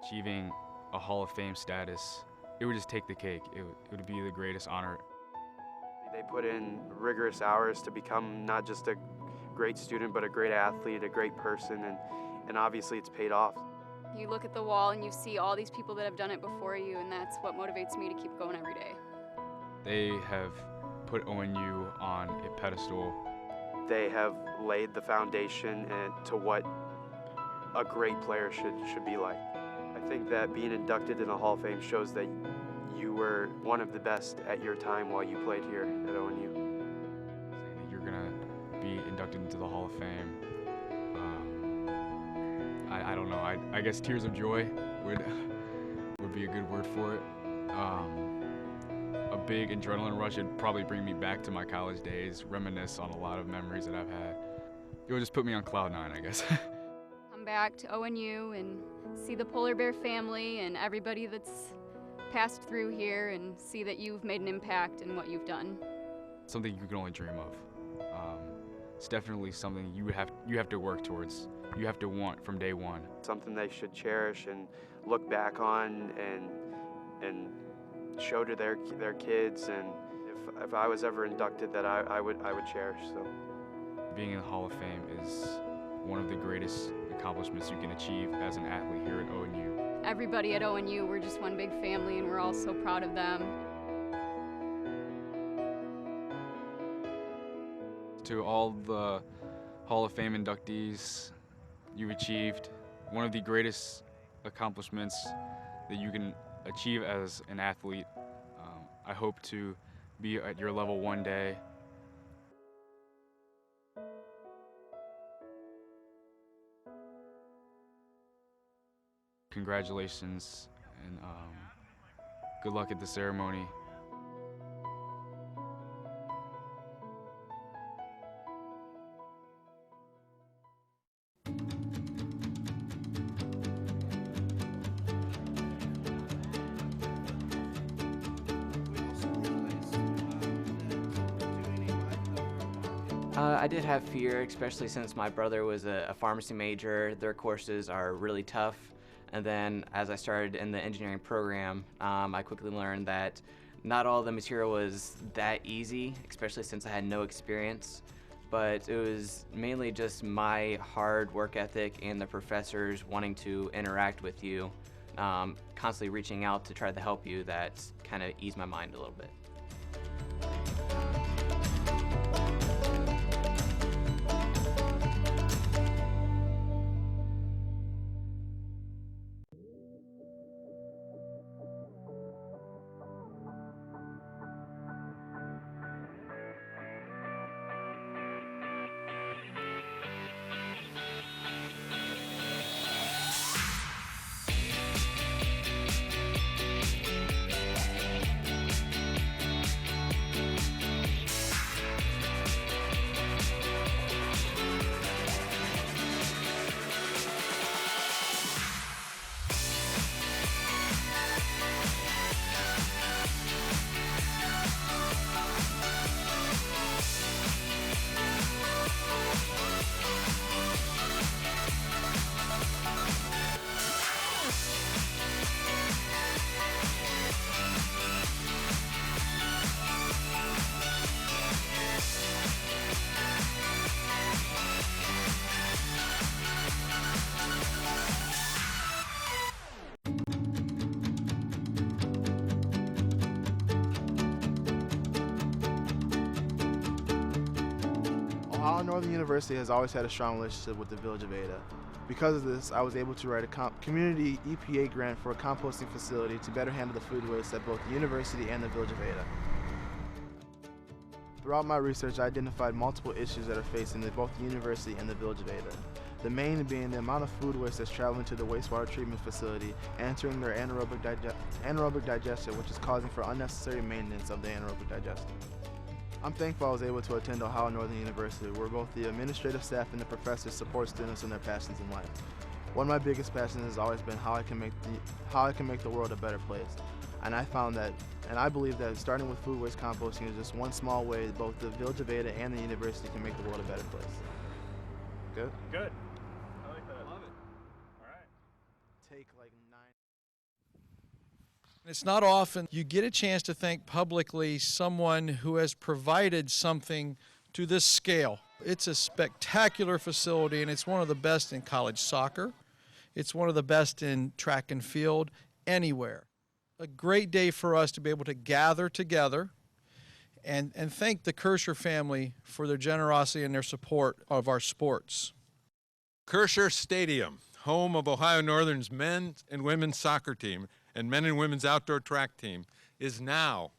Achieving a Hall of Fame status, it would just take the cake. It would be the greatest honor. They put in rigorous hours to become not just a great student, but a great athlete, a great person, and obviously it's paid off. You look at the wall and you see all these people that have done it before you, and that's what motivates me to keep going every day. They have put ONU on a pedestal. They have laid the foundation to what a great player should be like. I think that being inducted in the Hall of Fame shows that you were one of the best at your time while you played here at ONU. to be inducted into the Hall of Fame. I don't know. I guess tears of joy would be a good word for it. A big adrenaline rush would probably bring me back to my college days, reminisce on a lot of memories that I've had. It would just put me on cloud nine, I guess. Come back to ONU and see the Polar Bear family and everybody that's passed through here and see that you've made an impact in what you've done. Something you can only dream of. It's definitely something you have to work towards. You have to want from day one. Something they should cherish and look back on and show to their kids. And if I was ever inducted, that I would cherish. So being in the Hall of Fame is one of the greatest accomplishments you can achieve as an athlete here at ONU. Everybody at ONU, we're just one big family and we're all so proud of them. To all the Hall of Fame inductees, you've achieved one of the greatest accomplishments that you can achieve as an athlete. I hope to be at your level one day. Congratulations and good luck at the ceremony. I did have fear, especially since my brother was a pharmacy major. Their courses are really tough. And then as I started in the engineering program, I quickly learned that not all the material was that easy, especially since I had no experience. But it was mainly just my hard work ethic and the professors wanting to interact with you, constantly reaching out to try to help you, that kind of eased my mind a little bit. Ohio Northern University has always had a strong relationship with the Village of Ada. Because of this, I was able to write a community EPA grant for a composting facility to better handle the food waste at both the university and the Village of Ada. Throughout my research, I identified multiple issues that are facing both the university and the Village of Ada. The main being the amount of food waste that's traveling to the wastewater treatment facility, entering their anaerobic digestion, which is causing for unnecessary maintenance of the anaerobic digestion. I'm thankful I was able to attend Ohio Northern University, where both the administrative staff and the professors support students in their passions in life. One of my biggest passions has always been how I can make the world a better place. And I believe that starting with food waste composting is just one small way that both the Village of Ada and the university can make the world a better place. Good? Good. I like that. Love it. All right. Take like 9. It's not often you get a chance to thank publicly someone who has provided something to this scale. It's a spectacular facility, and it's one of the best in college soccer. It's one of the best in track and field anywhere. A great day for us to be able to gather together and thank the Kirscher family for their generosity and their support of our sports. Kirscher Stadium, home of Ohio Northern's men's and women's soccer team and men and women's outdoor track team, is now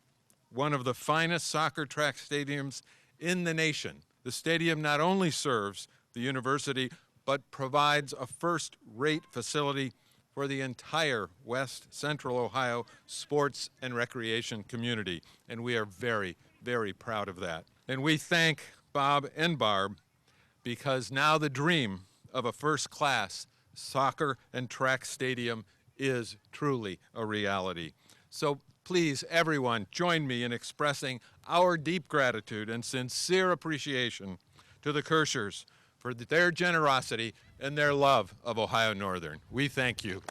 one of the finest soccer track stadiums in the nation. The stadium not only serves the university, but provides a first-rate facility for the entire West Central Ohio sports and recreation community. And we are very, very proud of that. And we thank Bob and Barb because now the dream of a first-class soccer and track stadium is truly a reality. So please, everyone, join me in expressing our deep gratitude and sincere appreciation to the Kirschers for their generosity and their love of Ohio Northern. We thank you.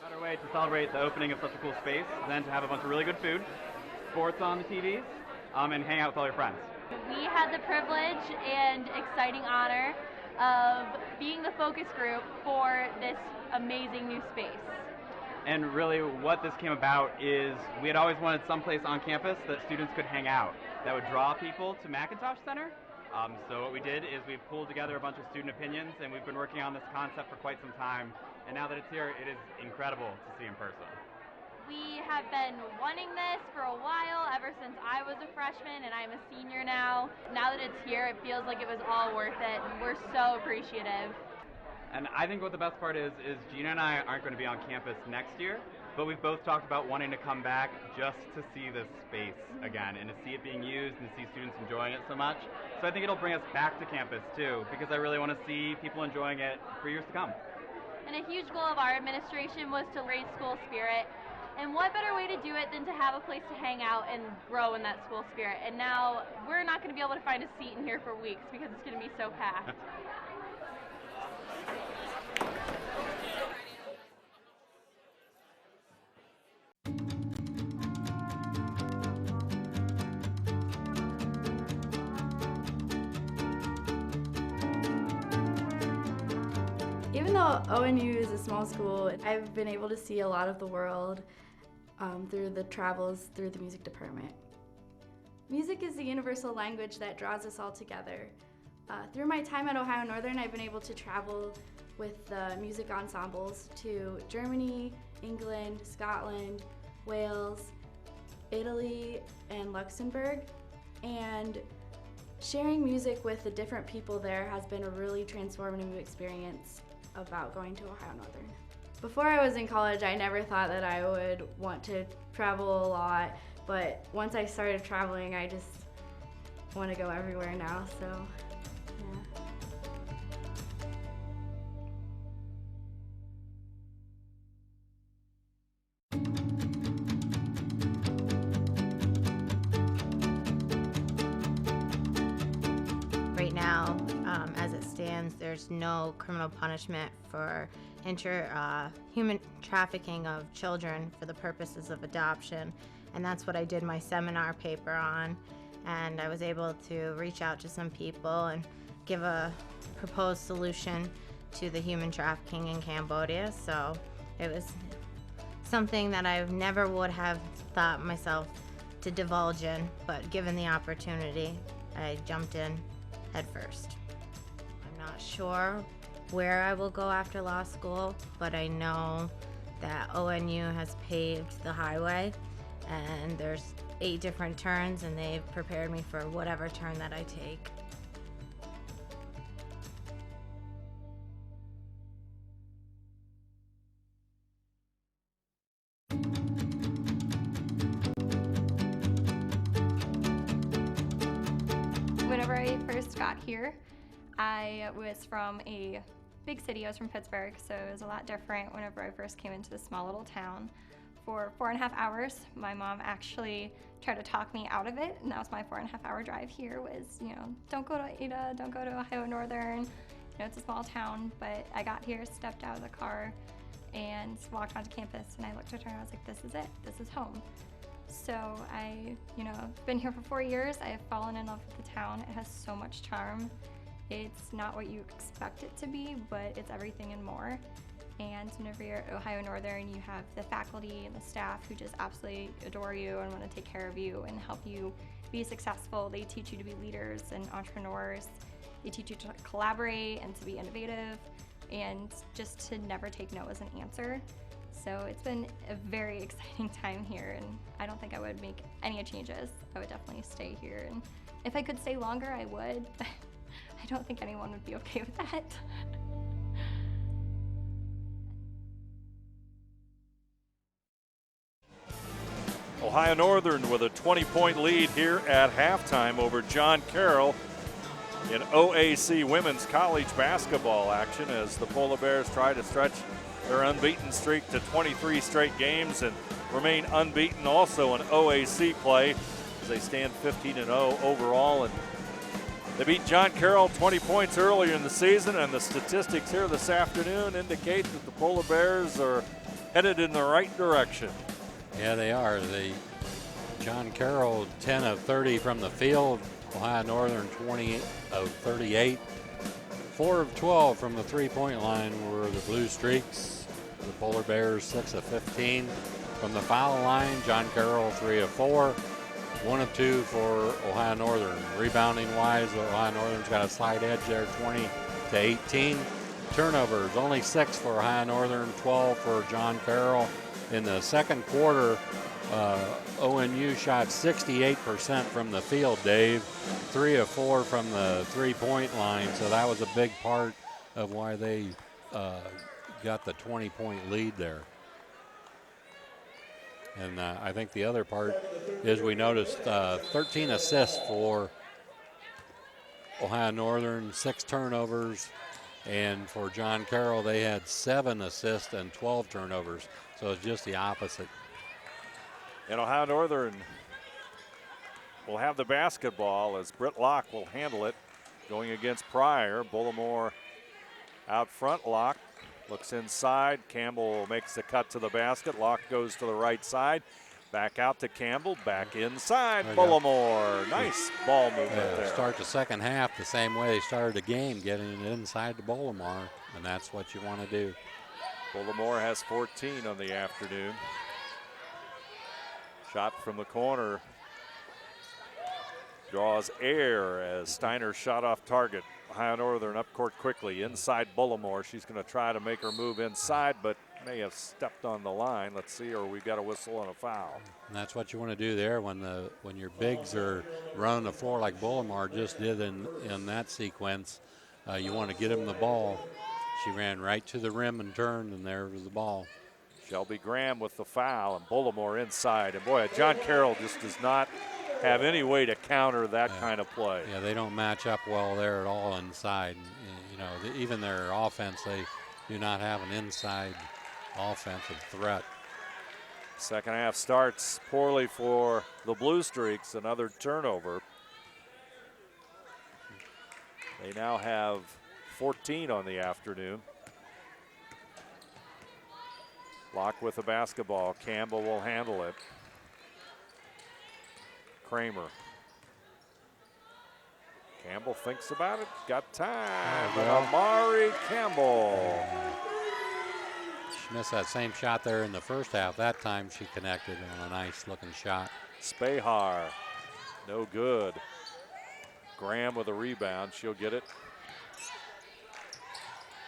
Better way to celebrate the opening of such a cool space than to have a bunch of really good food, sports on the TVs, and hang out with all your friends. We had the privilege and exciting honor of being the focus group for this amazing new space. And really what this came about is we had always wanted someplace on campus that students could hang out that would draw people to Macintosh Center. So what we did is we pulled together a bunch of student opinions, and we've been working on this concept for quite some time. And now that it's here, it is incredible to see in person. We have been wanting this for a while, ever since I was a freshman and I'm a senior now. Now that it's here, it feels like it was all worth it, and we're so appreciative. And I think what the best part is Gina and I aren't going to be on campus next year, but we've both talked about wanting to come back just to see this space again and to see it being used and to see students enjoying it so much. So I think it'll bring us back to campus too, because I really want to see people enjoying it for years to come. And a huge goal of our administration was to raise school spirit. And what better way to do it than to have a place to hang out and grow in that school spirit? And now we're not going to be able to find a seat in here for weeks because it's going to be so packed. Even though ONU is a small school, I've been able to see a lot of the world through the travels through the music department. Music is the universal language that draws us all together. Through my time at Ohio Northern, I've been able to travel with the music ensembles to Germany, England, Scotland, Wales, Italy, and Luxembourg. And sharing music with the different people there has been a really transformative experience about going to Ohio Northern. Before I was in college, I never thought that I would want to travel a lot, but once I started traveling, I just want to go everywhere now, so yeah. Right now, as it stands, there's no criminal punishment for human trafficking of children for the purposes of adoption, and that's what I did my seminar paper on. And I was able to reach out to some people and give a proposed solution to the human trafficking in Cambodia. So it was something that I never would have thought myself to divulge in, but given the opportunity, I jumped in head first. I'm not sure where I will go after law school, but I know that ONU has paved the highway, and there's 8 different turns, and they've prepared me for whatever turn that I take. Whenever I first got here, I was from a big city. I was from Pittsburgh, so it was a lot different whenever I first came into this small little town. For 4.5 hours, my mom actually tried to talk me out of it, and that was my 4.5 hour drive here was, don't go to Ada, don't go to Ohio Northern, it's a small town. But I got here, stepped out of the car, and walked onto campus, and I looked at her and I was like, this is it, this is home. So I've been here for 4 years. I have fallen in love with the town. It has so much charm. It's not what you expect it to be, but it's everything and more. And whenever you're at Ohio Northern, you have the faculty and the staff who just absolutely adore you and want to take care of you and help you be successful. They teach you to be leaders and entrepreneurs. They teach you to collaborate and to be innovative and just to never take no as an answer. So it's been a very exciting time here, and I don't think I would make any changes. I would definitely stay here, and if I could stay longer, I would, but I don't think anyone would be okay with that. Ohio Northern with a 20-point lead here at halftime over John Carroll in OAC women's college basketball action as the Polar Bears try to stretch their unbeaten streak to 23 straight games and remain unbeaten also in OAC play as they stand 15-0 overall. And they beat John Carroll 20 points earlier in the season, and the statistics here this afternoon indicate that the Polar Bears are headed in the right direction. Yeah, they are. John Carroll, 10 of 30 from the field. Ohio Northern, 20 of 38. 4 of 12 from the three-point line were the Blue Streaks. The Polar Bears, 6 of 15. From the foul line, John Carroll, 3 of 4. 1 of 2 for Ohio Northern. Rebounding-wise, Ohio Northern's got a slight edge there, 20 to 18. Turnovers, only 6 for Ohio Northern, 12 for John Carroll. In the second quarter, ONU shot 68% from the field, Dave. 3 of 4 from the three-point line, so that was a big part of why they got the 20-point lead there. And I think the other part is we noticed 13 assists for Ohio Northern, 6 turnovers, and for John Carroll, they had 7 assists and 12 turnovers. So it's just the opposite. And Ohio Northern will have the basketball as Britt Locke will handle it going against Pryor. Bullimore out front. Locke looks inside. Campbell makes the cut to the basket. Locke goes to the right side. Back out to Campbell. Back inside. Bullimore. Nice ball movement there. Start the second half the same way they started the game, getting it inside to Bullimore, and that's what you want to do. Bullimore has 14 on the afternoon. Shot from the corner. Draws air as Steiner shot off target. Ohio Northern up court quickly. Inside Bullimore. She's going to try to make her move inside, but may have stepped on the line. Let's see, or we've got a whistle and a foul. And that's what you want to do there when your bigs are running the floor like Bullimore just did in that sequence. You want to get them the ball. She ran right to the rim and turned, and there was the ball. Shelby Graham with the foul, and Bullimore inside. And boy, John Carroll just does not have any way to counter that kind of play. Yeah, they don't match up well there at all inside. And, even their offense, they do not have an inside offensive threat. Second half starts poorly for the Blue Streaks. Another turnover. They now have 14 on the afternoon. Locke with the basketball. Campbell will handle it. Kramer. Campbell thinks about it. Got time. And Amari Campbell. She missed that same shot there in the first half. That time she connected on a nice looking shot. Spahar. No good. Graham with a rebound. She'll get it.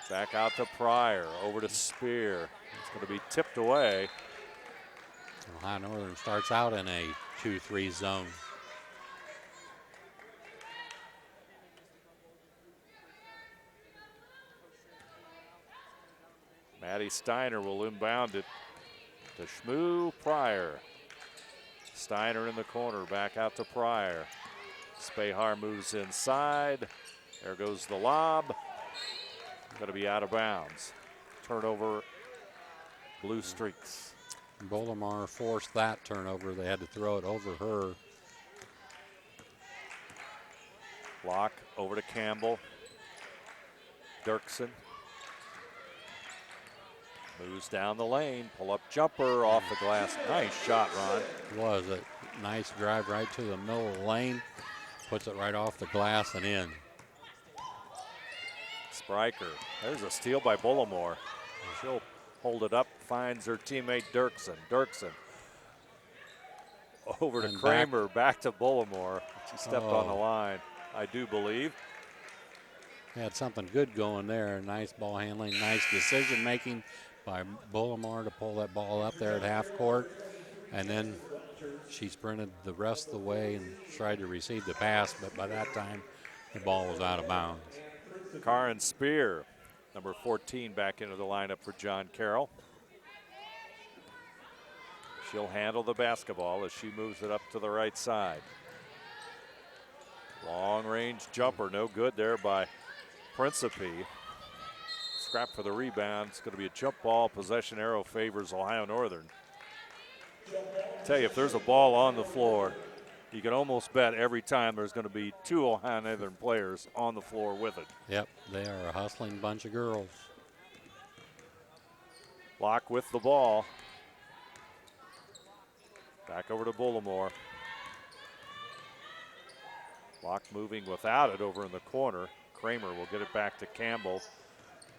Back out to Pryor. Over to Spear. It's going to be tipped away. Ohio Northern starts out in a 2-3 zone. Maddie Steiner will inbound it to Shmoo Pryor. Steiner in the corner. Back out to Pryor. Spahar moves inside. There goes the lob. Going to be out of bounds. Turnover, Blue Streaks. Bullimore forced that turnover. They had to throw it over her. Locke over to Campbell. Dirksen moves down the lane. Pull-up jumper off the glass. Nice shot, Ron. It was a nice drive right to the middle of the lane. Puts it right off the glass and in. Spriker. There's a steal by Bullimore. She'll hold it up, finds her teammate Dirksen. Dirksen over to Kramer, back to Bullimore. She stepped on the line, I do believe. Had something good going there. Nice ball handling, nice decision making by Bullimore to pull that ball up there at half court. And then she sprinted the rest of the way and tried to receive the pass, but by that time the ball was out of bounds. Karen Spear, number 14, back into the lineup for John Carroll. She'll handle the basketball as she moves it up to the right side. Long range jumper, no good there by Principe. Scrap for the rebound. It's going to be a jump ball. Possession arrow favors Ohio Northern. Tell you, if there's a ball on the floor, you can almost bet every time there's going to be 2 Ohio Northern players on the floor with it. Yep, they are a hustling bunch of girls. Locke with the ball. Back over to Bullimore. Locke moving without it over in the corner. Kramer will get it back to Campbell.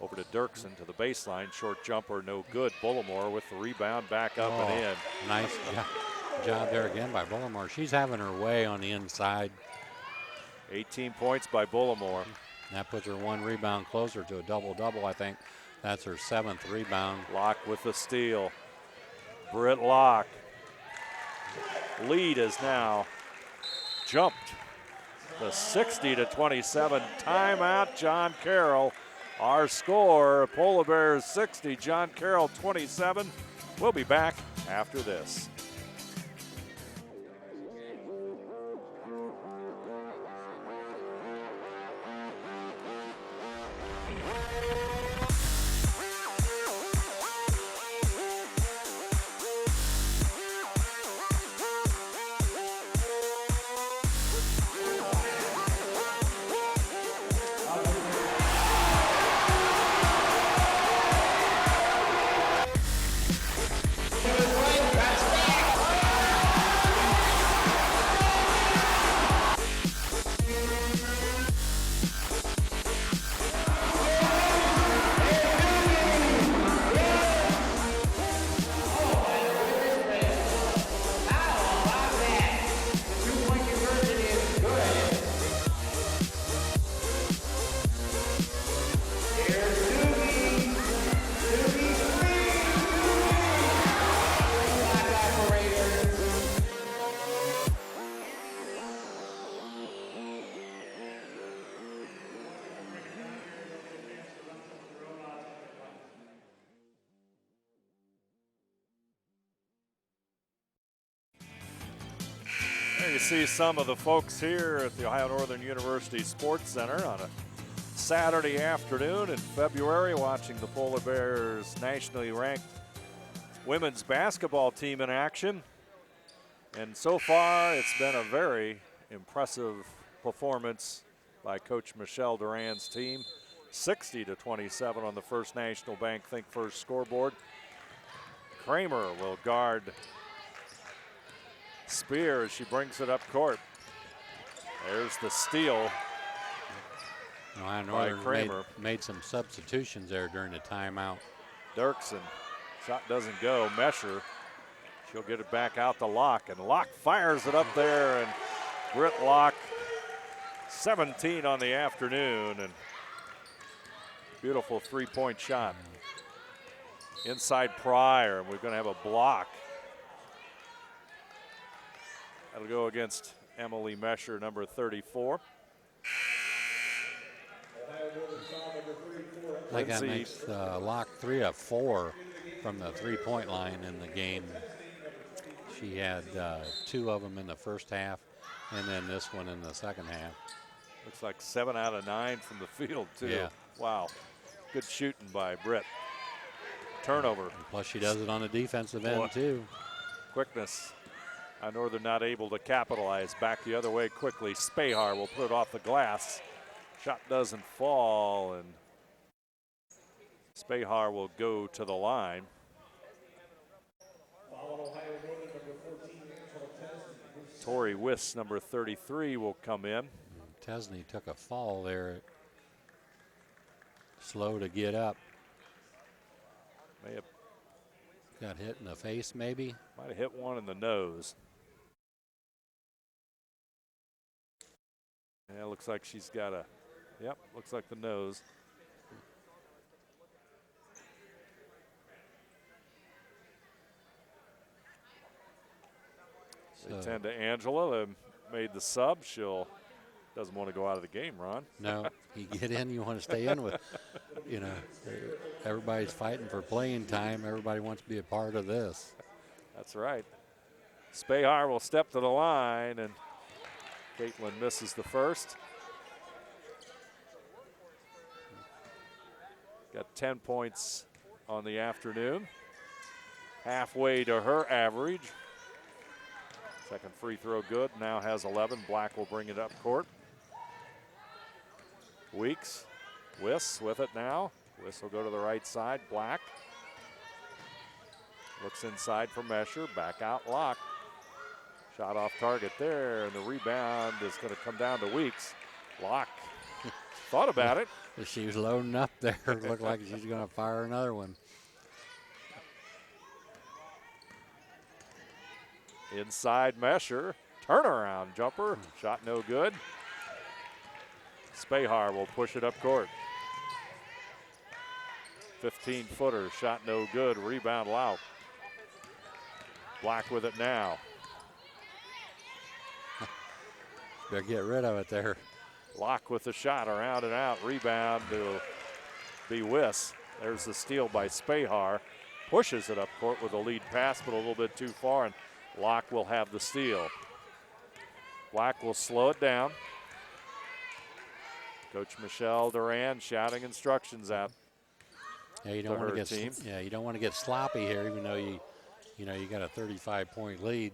Over to Dirksen to the baseline. Short jumper, no good. Bullimore with the rebound, back up and in. Nice job there again by Bullimore. She's having her way on the inside. 18 points by Bullimore. That puts her 1 rebound closer to a double-double, I think. That's her 7th rebound. Locke with the steal. Britt Locke. Lead is now jumped to 60-27. Timeout, John Carroll. Our score, Polar Bears 60, John Carroll 27. We'll be back after this. You see some of the folks here at the Ohio Northern University Sports Center on a Saturday afternoon in February, watching the Polar Bears nationally ranked women's basketball team in action. And so far, it's been a very impressive performance by Coach Michelle Duran's team. 60-27 on the First National Bank Think First scoreboard. Kramer will guard Spear as she brings it up court. There's the steal by Kramer. Made some substitutions there during the timeout. Dirksen, shot doesn't go. Mesher, she'll get it back out to Locke, and Locke fires it up there, and Britt Locke, 17 on the afternoon, and beautiful three-point shot. Inside Pryor, and we're going to have a block. That'll go against Emily Mesher, number 34. I think that makes Locke 3 of 4 from the three-point line in the game. She had 2 of them in the first half, and then this one in the second half. Looks like 7 out of 9 from the field, too. Yeah. Wow. Good shooting by Britt. Turnover. And plus, she does it on the defensive end, too. Quickness. Northern not able to capitalize. Back the other way quickly. Spahar will put it off the glass. Shot doesn't fall, and Spahar will go to the line. Tori Wiss, number 33, will come in. Tesney took a fall there. Slow to get up. May have got hit in the face, maybe. Might have hit one in the nose. Yeah, looks like she's got a Yep, looks like the nose. They tend to Angela. They made the sub. She'll doesn't want to go out of the game, Ron. No, you get in, you want to stay in with, you know, everybody's fighting for playing time. Everybody wants to be a part of this. That's right. Spahar will step to the line, and Caitlin misses the first. Got 10 points on the afternoon. Halfway to her average. Second free throw good, now has 11. Black will bring it up court. Weeks, Wiss with it now. Wiss will go to the right side, Black. Looks inside for Mesher, back out Locke. Shot off target there, and the rebound is going to come down to Weeks. Locke thought about it. She was loading up there. Looked like she's going to fire another one. Inside Mesher, turnaround jumper, shot no good. Spahar will push it up court. 15-footer, shot no good, rebound Lau. Black with it now. Better get rid of it there. Locke with the shot, around and out, rebound to be Wiss. There's the steal by Spahar. Pushes it up court with a lead pass, but a little bit too far, and Locke will have the steal. Black will slow it down. Coach Michelle Duran shouting instructions out. Yeah, you don't want to get team. Yeah, you don't want to get sloppy here, even though you got a 35-point lead.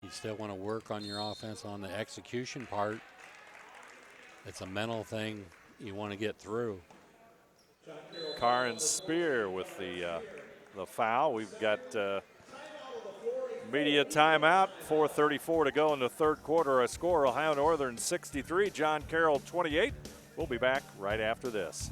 You still want to work on your offense on the execution part. It's a mental thing you want to get through. Karen Spear with the foul. We've got media timeout. 4:34 to go in the third quarter. A score: Ohio Northern 63, John Carroll 28. We'll be back right after this.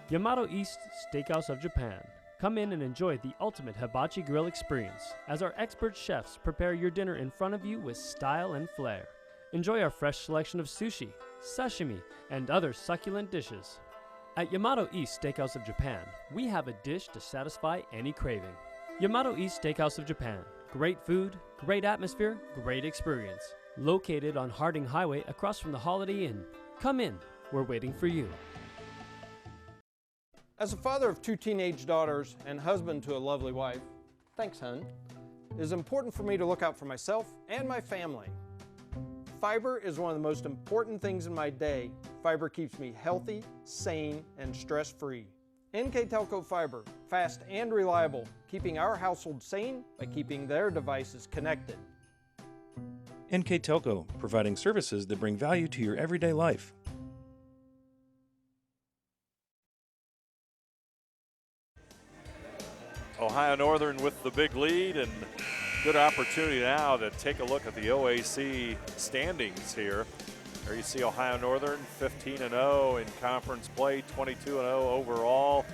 Yamato East Steakhouse of Japan. Come in and enjoy the ultimate hibachi grill experience as our expert chefs prepare your dinner in front of you with style and flair. Enjoy our fresh selection of sushi, sashimi, and other succulent dishes. At Yamato East Steakhouse of Japan, we have a dish to satisfy any craving. Yamato East Steakhouse of Japan. Great food, great atmosphere, great experience. Located on Harding Highway across from the Holiday Inn. Come in, we're waiting for you. As a father of 2 teenage daughters and husband to a lovely wife, thanks, hun, it is important for me to look out for myself and my family. Fiber is one of the most important things in my day. Fiber keeps me healthy, sane, and stress-free. NKTelco Fiber, fast and reliable, keeping our household sane by keeping their devices connected. NKTelco, providing services that bring value to your everyday life. Ohio Northern with the big lead, and good opportunity now to take a look at the OAC standings here. There you see Ohio Northern 15-0 in conference play, 22-0 overall.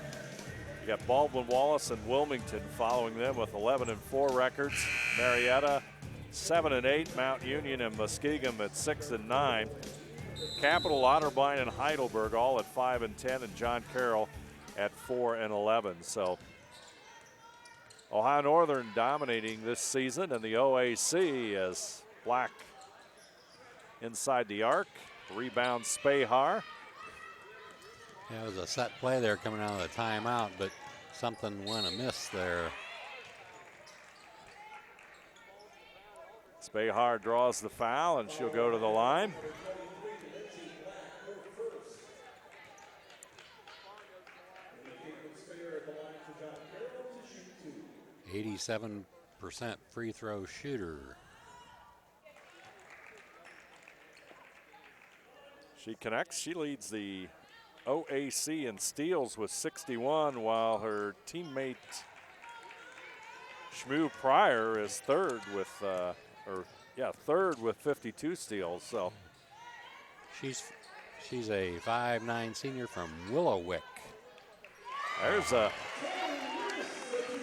You got Baldwin Wallace and Wilmington following them with 11-4 records. Marietta 7-8, Mount Union and Muskegon at 6-9. Capital, Otterbein, and Heidelberg all at 5-10, and John Carroll at 4-11. So Ohio Northern dominating this season, and the OAC as Black inside the arc. Rebound Spahar. Yeah, it was a set play there coming out of the timeout, but something went amiss there. Spahar draws the foul, and she'll go to the line. .87% free throw shooter. She connects. She leads the OAC in steals with 61, while her teammate Shmoo Pryor is third with, third with 52 steals. So she's a 5'9" senior from Willowick. There's a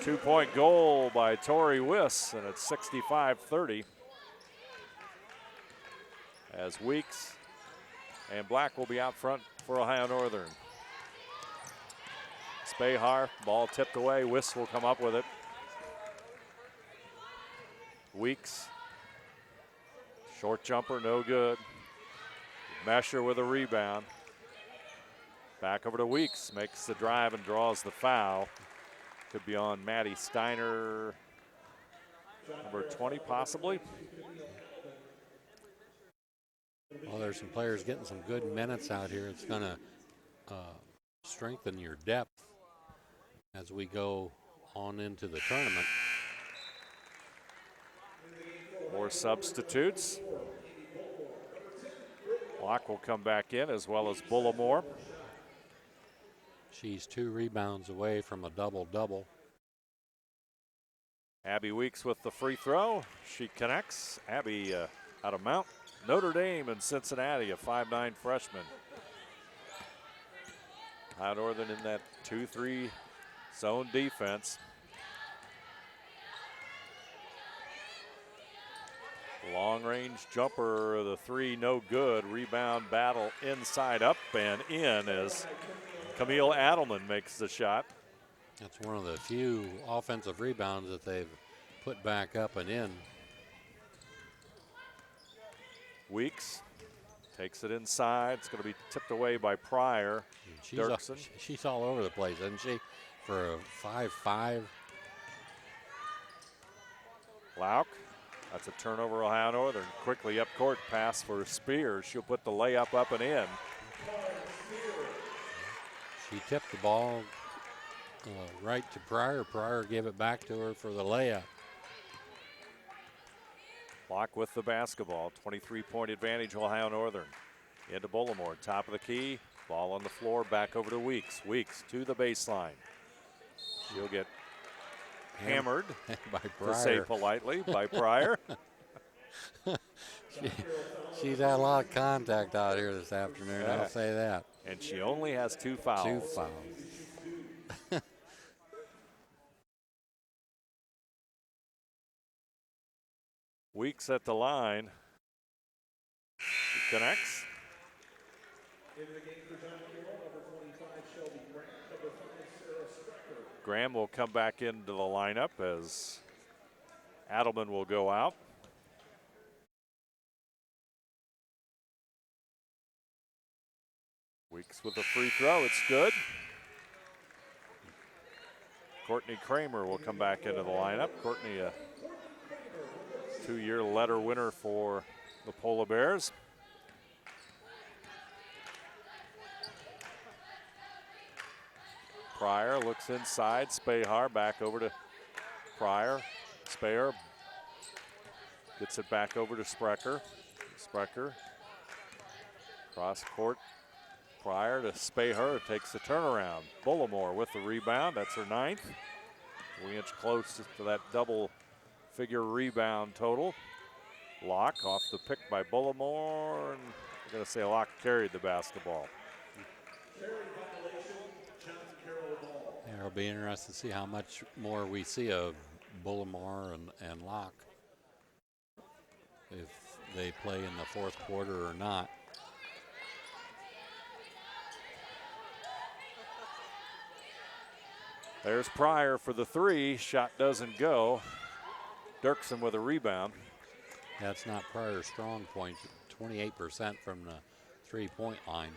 2-point goal by Tori Wiss, and it's 65-30. as Weeks and Black will be out front for Ohio Northern. Spahar, ball tipped away. Wiss will come up with it. Weeks, short jumper, no good. Mesher with a rebound. Back over to Weeks, makes the drive and draws the foul. Could be on Maddie Steiner, number 20 possibly. Well, there's some players getting some good minutes out here. It's going to strengthen your depth as we go on into the tournament. More substitutes. Locke will come back in, as well as Bullimore. She's 2 rebounds away from a double-double. Abby Weeks with the free throw. She connects. Abby out of Mount Notre Dame in Cincinnati, a 5'9" freshman. Ohio Northern in that 2-3 zone defense. Long range jumper, the 3 no good. Rebound battle inside up and in as Camille Adelman makes the shot. That's one of the few offensive rebounds that they've put back up and in. Weeks takes it inside. It's going to be tipped away by Pryor. Dirksen. She's all over the place, isn't she? For a 5'5". Lauk. That's a turnover, Ohio Northern. Quickly up court, pass for Spears. She'll put the layup up and in. She tipped the ball right to Pryor. Pryor gave it back to her for the layup. Locke with the basketball. 23-point advantage, Ohio Northern. Into Bullimore, top of the key. Ball on the floor, back over to Weeks. Weeks to the baseline. She'll get hammered, by Pryor. To say politely, by Pryor. She's had a lot of contact out here this afternoon, I'll say that. And she only has 2 fouls. 2 fouls. Weeks at the line. She connects. Graham will come back into the lineup as Adelman will go out. Weeks with a free throw, it's good. Courtney Kramer will come back into the lineup. Courtney, a 2-year letter winner for the Polar Bears. Pryor looks inside. Spahar back over to Pryor. Speyer gets it back over to Sprecher. Sprecher cross court. Pryor to Speyer, takes the turnaround. Bullimore with the rebound. That's her 9th. We inch close to that double-figure rebound total. Locke off the pick by Bullimore. And I'm going to say Locke carried the basketball. It'll be interesting to see how much more we see of Bullimore and Locke, if they play in the 4th quarter or not. There's Pryor for the 3. Shot doesn't go. Dirksen with a rebound. That's not Pryor's strong point. 28% from the 3-point line.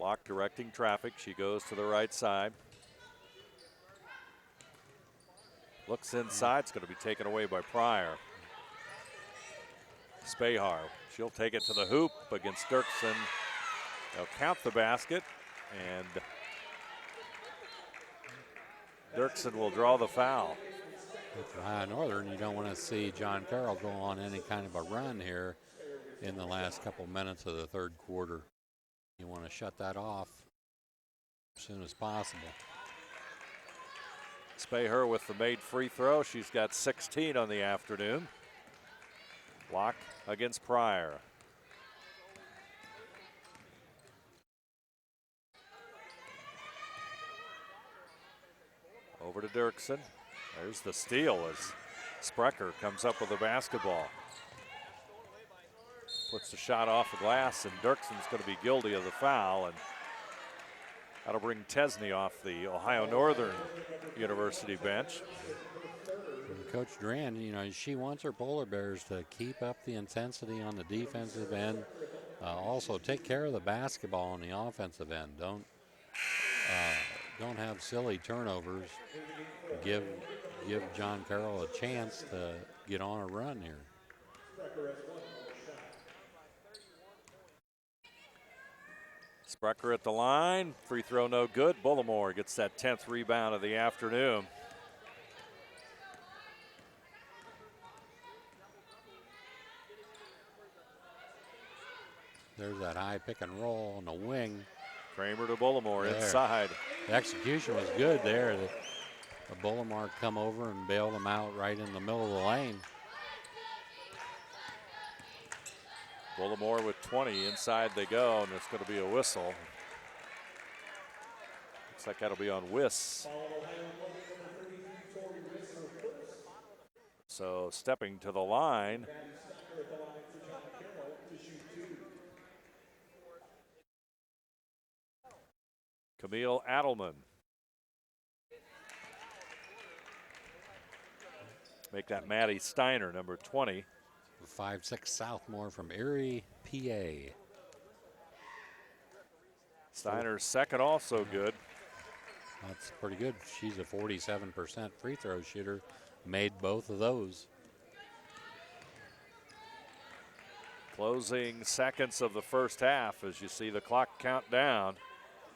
Locke directing traffic. She goes to the right side. Looks inside. It's going to be taken away by Pryor. Spahar. She'll take it to the hoop against Dirksen. They'll count the basket, and Dirksen will draw the foul. For Ohio Northern, you don't want to see John Carroll go on any kind of a run here in the last couple minutes of the 3rd quarter. You want to shut that off as soon as possible. Speyer with the made free throw. She's got 16 on the afternoon. Locke against Pryor. Over to Dirksen. There's the steal as Sprecher comes up with the basketball. puts the shot off the glass, and Dirkson's going to be guilty of the foul, and that'll bring Tesney off the Ohio Northern University bench. And Coach Duran, you know, she wants her Polar Bears to keep up the intensity on the defensive end. Also, take care of the basketball on the offensive end. Don't have silly turnovers. Give John Carroll a chance to get on a run here. Sprecher at the line. Free throw no good. Bullimore gets that 10th rebound of the afternoon. There's that high pick and roll on the wing. Kramer to Bullimore there. Inside. The execution was good there. The Bullimore come over and bailed them out right in the middle of the lane. Bullimore with 20. Inside they go, and it's going to be a whistle. Looks like that'll be on Wiss. So stepping to the line. Camille Adelman. Make that Maddie Steiner, number 20. 5'6" sophomore from Erie, PA. Steiner's second also good. That's pretty good. She's a 47% free throw shooter. Made both of those. Closing seconds of the first half as you see the clock count down.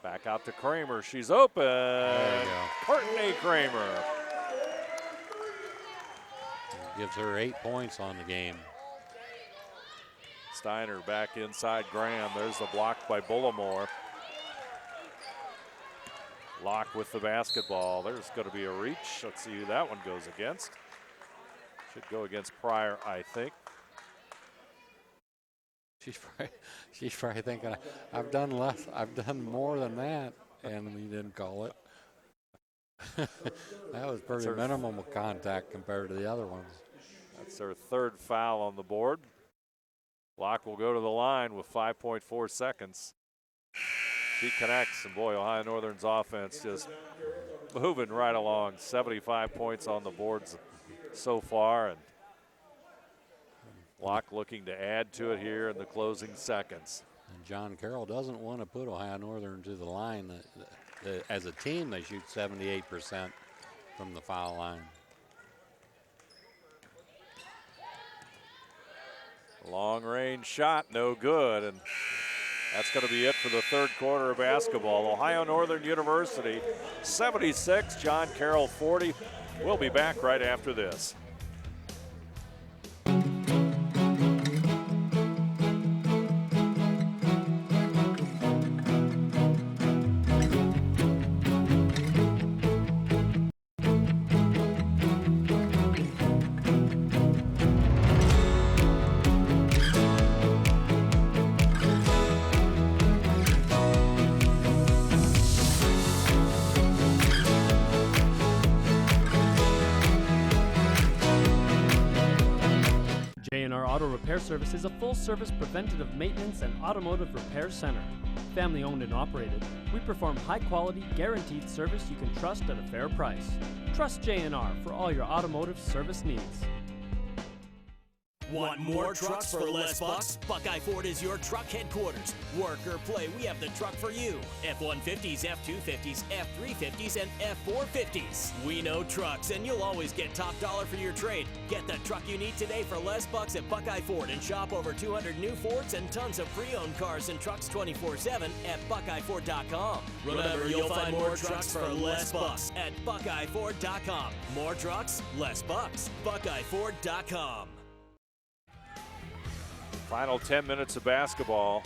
Back out to Kramer. She's open. There you go. Courtney Kramer. Gives her 8 points on the game. Steiner back inside Graham. There's the block by Bullimore. Locke with the basketball. There's going to be a reach. Let's see who that one goes against. Should go against Pryor, I think. She's probably thinking, I've done more than that, and we didn't call it. That was pretty minimum contact compared to the other ones. That's their third foul on the board. Locke will go to the line with 5.4 seconds. She connects, and boy, Ohio Northern's offense just moving right along. 75 points on the boards so far, and Locke looking to add to it here in the closing seconds. And John Carroll doesn't want to put Ohio Northern to the line. As a team, they shoot 78% from the foul line. Long range shot, no good, and that's going to be it for the third quarter of basketball. Ohio Northern University 76, John Carroll 40. We'll be back right after this. Repair Service is a full-service preventative maintenance and automotive repair center. Family-owned and operated, we perform high-quality, guaranteed service you can trust at a fair price. Trust J&R for all your automotive service needs. Want more trucks for less bucks? Buckeye Ford is your truck headquarters. Work or play, we have the truck for you. F-150s, F-250s, F-350s, and F-450s. We know trucks, and you'll always get top dollar for your trade. Get the truck you need today for less bucks at Buckeye Ford and shop over 200 new Fords and tons of pre-owned cars and trucks 24/7 at BuckeyeFord.com. Remember, you'll find more trucks for less bucks at BuckeyeFord.com. More trucks, less bucks. BuckeyeFord.com. Final 10 minutes of basketball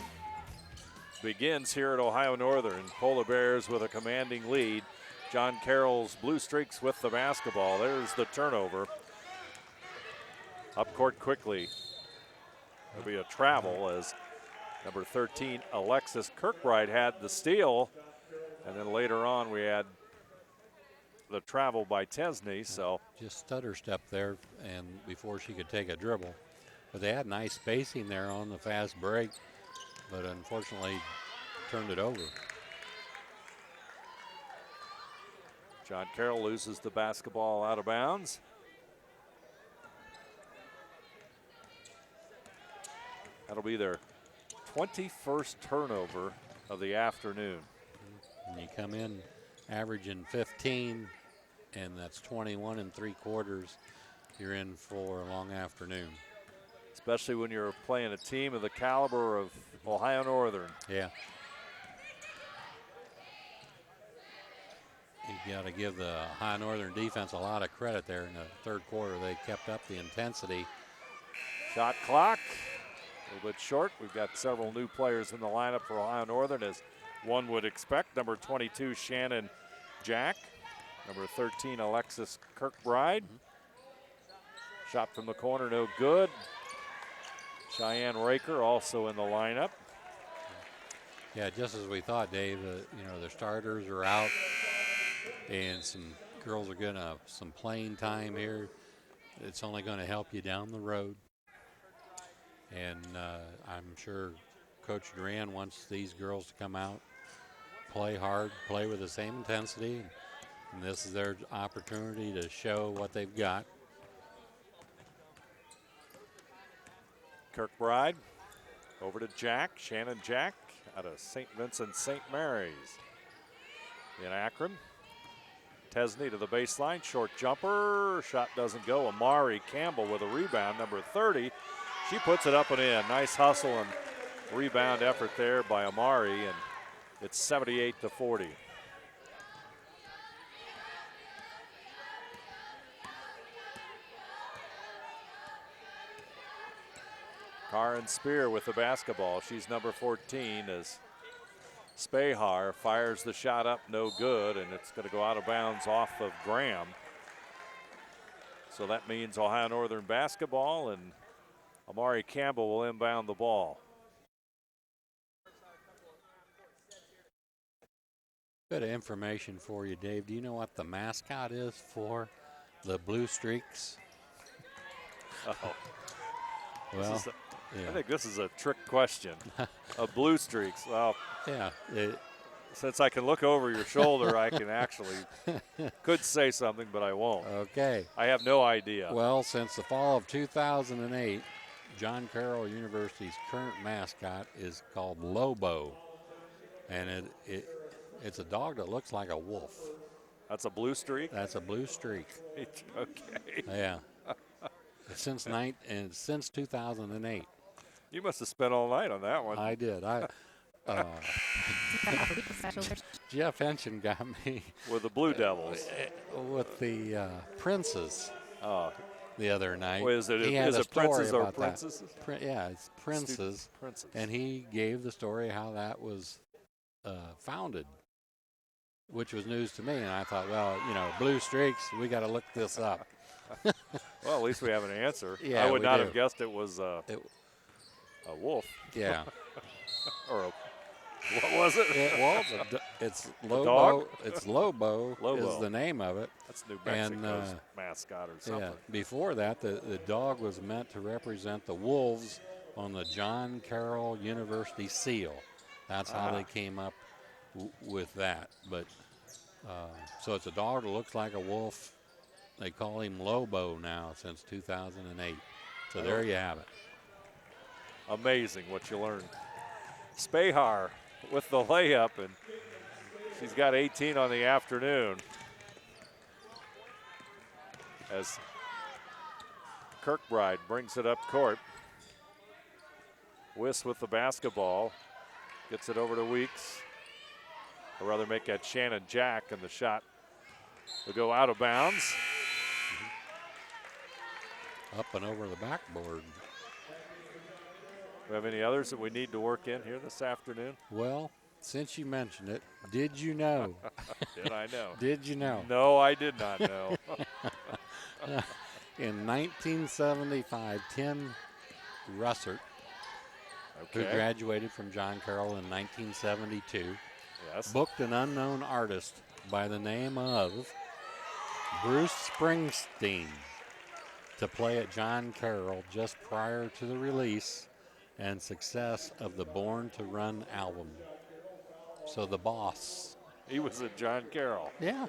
begins here at Ohio Northern. Polar Bears with a commanding lead. John Carroll's Blue Streaks with the basketball. There's the turnover. Up court quickly. There'll be a travel as number 13, Alexis Kirkbride, had the steal. And then later on we had the travel by Tesney. So just stutter step there, and before she could take a dribble. But they had nice spacing there on the fast break, but unfortunately turned it over. John Carroll loses the basketball out of bounds. That'll be their 21st turnover of the afternoon. And you come in averaging 15, and that's 21 3/4. You're in for a long afternoon. Especially when you're playing a team of the caliber of Ohio Northern. Yeah. You got to give the Ohio Northern defense a lot of credit there in the third quarter. They kept up the intensity. Shot clock, a little bit short. We've got several new players in the lineup for Ohio Northern, as one would expect. Number 22, Shannon Jack. Number 13, Alexis Kirkbride. Shot from the corner, no good. Cheyenne Raker also in the lineup. Yeah, just as we thought, Dave. You know, the starters are out, and some girls are going to some playing time here. It's only going to help you down the road. And I'm sure Coach Duran wants these girls to come out, play hard, play with the same intensity. And this is their opportunity to show what they've got. Kirkbride over to Jack, Shannon Jack out of St. Vincent St. Mary's in Akron. Tesney to the baseline, short jumper, shot doesn't go. Amari Campbell with a rebound, number 30. She puts it up and in. Nice hustle and rebound effort there by Amari, and it's 78-40. Karin Spear with the basketball. She's number 14 as Spahar fires the shot up, no good, and it's going to go out of bounds off of Graham. So that means Ohio Northern basketball, and Amari Campbell will inbound the ball. Bit of information for you, Dave. Do you know what the mascot is for the Blue Streaks? Oh. Well, I think this is a trick question. Blue Streaks. Well, yeah. Since I can look over your shoulder, I can actually could say something, but I won't. Okay. I have no idea. Well, since the fall of 2008, John Carroll University's current mascot is called Lobo, and it's a dog that looks like a wolf. That's a blue streak? That's a blue streak. Okay. Yeah. Since 2008. You must have spent all night on that one. I did. Jeff Henson got me with the Blue Devils, with the Princes. The other night. Well, is it Princes or Princesses? Yeah, it's Princes. Princes. And he gave the story how that was founded, which was news to me. And I thought, well, you know, Blue Streaks, we got to look this up. Well, at least we have an answer. Yeah, I would not have guessed it was a wolf. Yeah. Or what was it? It's Lobo. Dog? It's Lobo. Lobo Is the name of it. That's New Mexico's mascot or something. Yeah. Before that, the dog was meant to represent the wolves on the John Carroll University seal. That's how they came up with that. But so it's a dog that looks like a wolf. They call him Lobo now since 2008. So there you have it. Amazing what you learn. Spahar with the layup, and she's got 18 on the afternoon. As Kirkbride brings it up court. Wiss with the basketball. Gets it over to Weeks. Or rather make that Shannon Jack, and the shot will go out of bounds. Up and over the backboard. Do we have any others that we need to work in here this afternoon? Well, since you mentioned it, did you know? Did I know? Did you know? No, I did not know. In 1975, Tim Russert, who graduated from John Carroll in 1972, booked an unknown artist by the name of Bruce Springsteen to play at John Carroll just prior to the release and success of the Born to Run album. So the boss. He was at John Carroll. Yeah.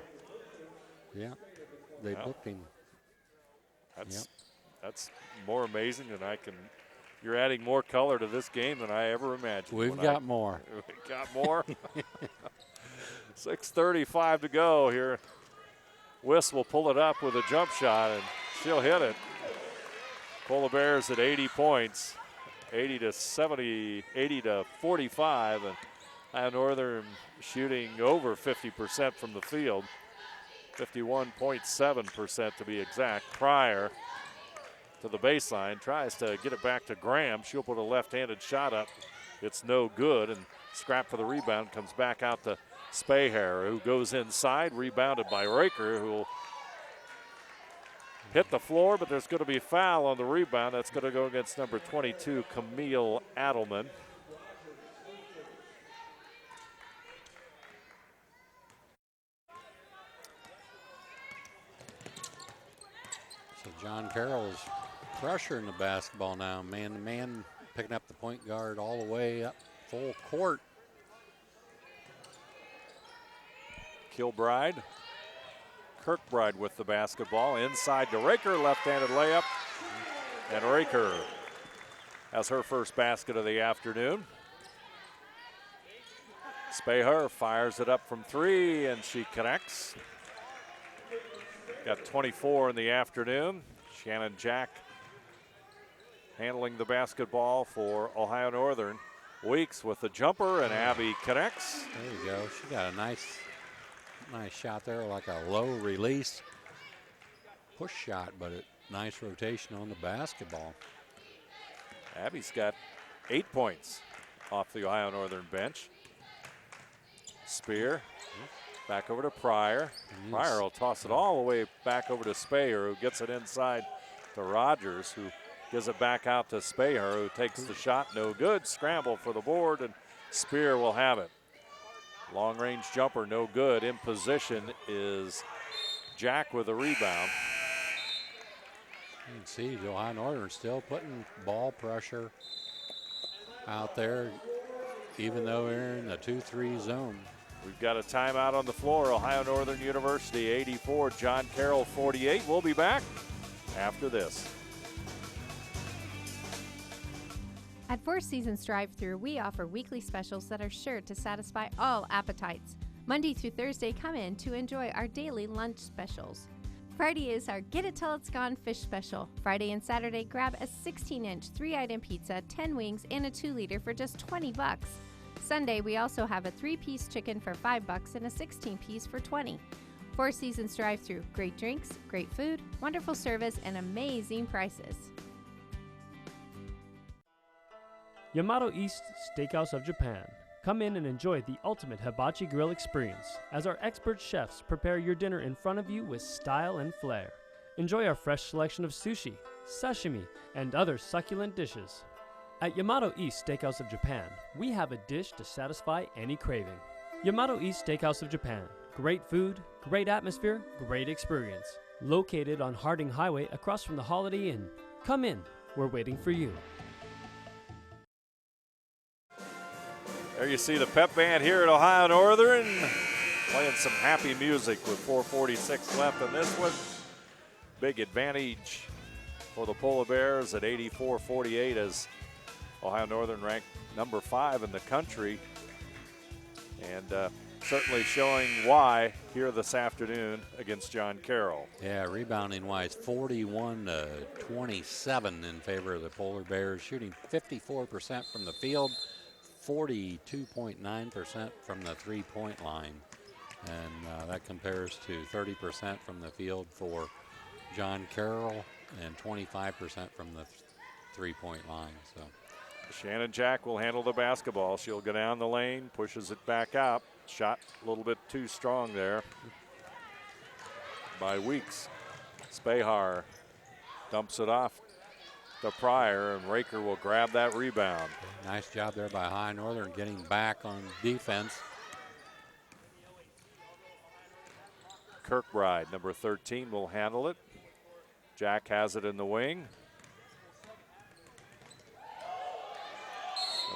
Yeah. They Well, booked him. That's more amazing than I can. You're adding more color to this game than I ever imagined. We've got more. We got more. 6:35 to go here. Wiss will pull it up with a jump shot, and she'll hit it. Polar Bears at 80 points, 80 to 70, 80 to 45, and Ohio Northern shooting over 50% from the field, 51.7% to be exact. Prior to the baseline, tries to get it back to Graham. She'll put a left-handed shot up. It's no good, and scrap for the rebound comes back out to Spahair, who goes inside, rebounded by Raker, who will hit the floor, but there's going to be a foul on the rebound. That's going to go against number 22, Camille Adelman. So John Carroll's pressuring the basketball now, man-to-man, picking up the point guard all the way up full court. Kilbride. Kirkbride with the basketball. Inside to Raker, left-handed layup. And Raker has her first basket of the afternoon. Spaher fires it up from three, and she connects. Got 24 in the afternoon. Shannon Jack handling the basketball for Ohio Northern. Weeks with the jumper, and Abby connects. There you go. She got a nice shot there, like a low release push shot, but a nice rotation on the basketball. Abby's got 8 points off the Ohio Northern bench. Spear back over to Pryor. Pryor will toss it all the way back over to Spayer, who gets it inside to Rogers, who gives it back out to Spayer, who takes the shot, no good. Scramble for the board, and Spear will have it. Long range jumper, no good. In position is Jack with a rebound. You can see Ohio Northern still putting ball pressure out there, even though we're in the 2-3 zone. We've got a timeout on the floor. Ohio Northern University 84, John Carroll 48. We'll be back after this. At Four Seasons Drive-Thru, we offer weekly specials that are sure to satisfy all appetites. Monday through Thursday, come in to enjoy our daily lunch specials. Friday is our Get It Till It's Gone fish special. Friday and Saturday, grab a 16-inch 3-item pizza, 10 wings, and a 2-liter for just $20. Sunday, we also have a 3-piece chicken for $5 and a 16-piece for $20. Four Seasons Drive-Thru, great drinks, great food, wonderful service, and amazing prices. Yamato East Steakhouse of Japan. Come in and enjoy the ultimate hibachi grill experience as our expert chefs prepare your dinner in front of you with style and flair. Enjoy our fresh selection of sushi, sashimi, and other succulent dishes. At Yamato East Steakhouse of Japan, we have a dish to satisfy any craving. Yamato East Steakhouse of Japan. Great food, great atmosphere, great experience. Located on Harding Highway across from the Holiday Inn. Come in, we're waiting for you. There you see the pep band here at Ohio Northern playing some happy music with 4:46 left in this one. Big advantage for the Polar Bears at 84-48 as Ohio Northern ranked number 5 in the country, and certainly showing why here this afternoon against John Carroll. Yeah, rebounding wise, 41 to 27 in favor of the Polar Bears, shooting 54% from the field, 42.9% from the three-point line, and that compares to 30% from the field for John Carroll and 25% from the three-point line. So Shannon Jack will handle the basketball. She'll go down the lane, pushes it back up. Shot a little bit too strong there by Weeks. Spahar dumps it off to Pryor, and Raker will grab that rebound. Nice job there by Ohio Northern getting back on defense. Kirkbride, number 13, will handle it. Jack has it in the wing.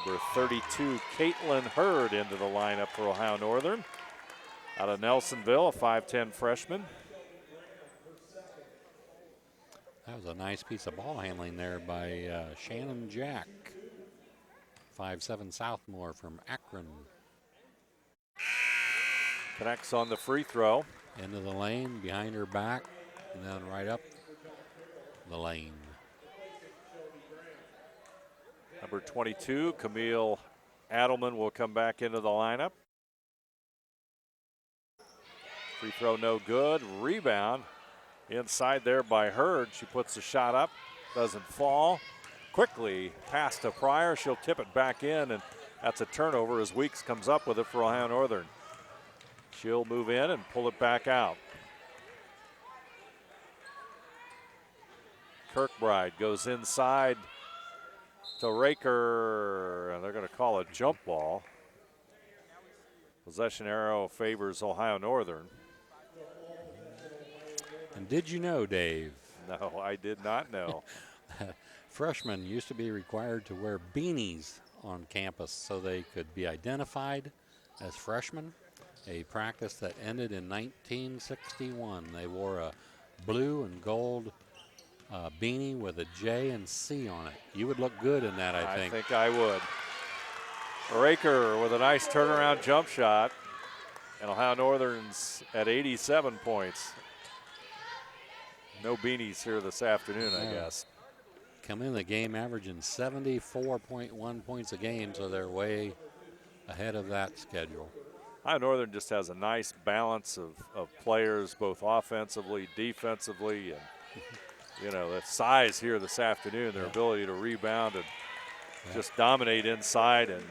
Number 32, Caitlin Hurd into the lineup for Ohio Northern. Out of Nelsonville, a 5'10 freshman. That was a nice piece of ball handling there by Shannon Jack. 5'7 sophomore from Akron. Connects on the free throw. Into the lane, behind her back, and then right up the lane. Number 22, Camille Adelman will come back into the lineup. Free throw no good. Rebound inside there by Hurd. She puts the shot up, doesn't fall. Quickly pass to Pryor. She'll tip it back in, and that's a turnover as Weeks comes up with it for Ohio Northern. She'll move in and pull it back out. Kirkbride goes inside to Raker, and they're going to call a jump ball. Possession arrow favors Ohio Northern. And did you know, Dave? No, I did not know. Freshmen used to be required to wear beanies on campus so they could be identified as freshmen, a practice that ended in 1961. They wore a blue and gold beanie with a J and C on it. You would look good in that, I think. I think I would. Raker with a nice turnaround jump shot. And Ohio Northern's at 87 points. No beanies here this afternoon, I guess. Come in the game averaging 74.1 points a game, so they're way ahead of that schedule. Ohio Northern just has a nice balance of players, both offensively, defensively, and you know, the size here this afternoon, their ability to rebound and just dominate inside, and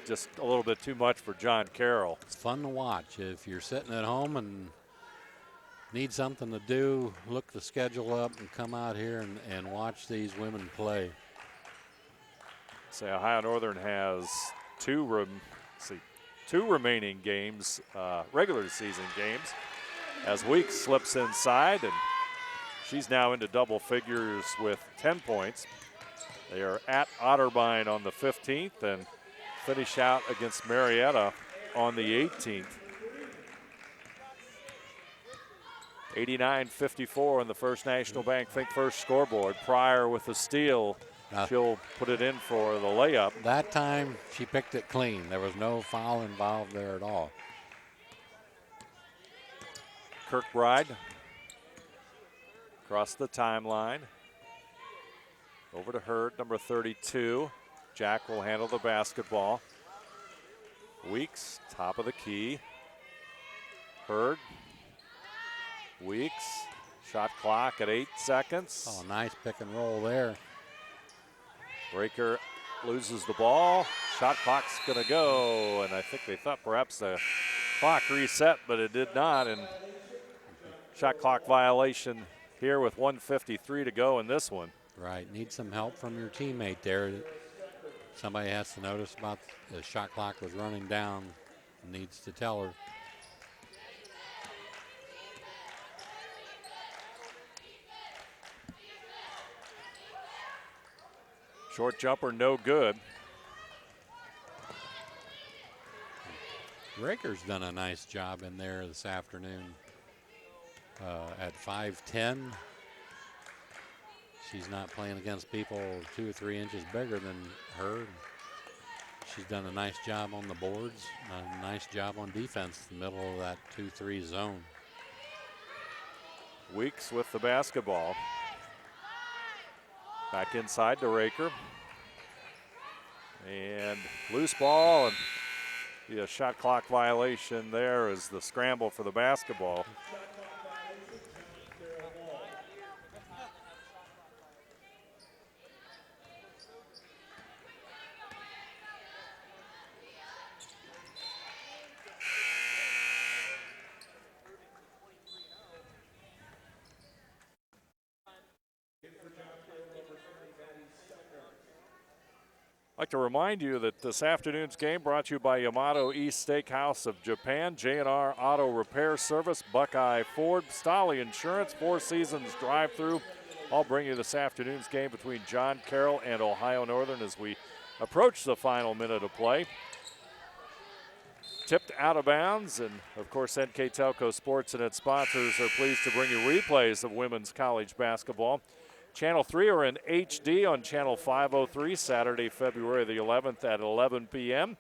just a little bit too much for John Carroll. It's fun to watch. If you're sitting at home and need something to do, look the schedule up and come out here and watch these women play. Say Ohio Northern has two remaining games, regular season games, as Weeks slips inside, and she's now into double figures with 10 points. They are at Otterbein on the 15th and finish out against Marietta on the 18th. 89-54 on the First National Bank Think First scoreboard. Pryor with the steal. She'll put it in for the layup. That time she picked it clean. There was no foul involved there at all. Kirkbride across the timeline. Over to Hurd, number 32. Jack will handle the basketball. Weeks, top of the key. Hurd. Weeks, shot clock at 8 seconds. Oh, nice pick and roll there. Raker loses the ball. Shot clock's gonna go, and I think they thought perhaps the clock reset, but it did not, and shot clock violation here with 1:53 to go in this one. Right, need some help from your teammate there. Somebody has to notice about the shot clock was running down, needs to tell her. Short jumper, no good. Raker's done a nice job in there this afternoon. At 5'10", she's not playing against people 2 or 3 inches bigger than her. She's done a nice job on the boards, a nice job on defense in the middle of that 2-3 zone. Weeks with the basketball. Back inside to Raker. And loose ball, and the shot clock violation there is the scramble for the basketball. I'd like to remind you that this afternoon's game brought to you by Yamato East Steakhouse of Japan, J&R Auto Repair Service, Buckeye Ford, Stolly Insurance, Four Seasons Drive-Thru. I'll bring you this afternoon's game between John Carroll and Ohio Northern as we approach the final minute of play. Tipped out of bounds, and of course NKTelco Sports and its sponsors are pleased to bring you replays of women's college basketball. Channel 3 are in HD on Channel 503 Saturday, February the 11th at 11 p.m.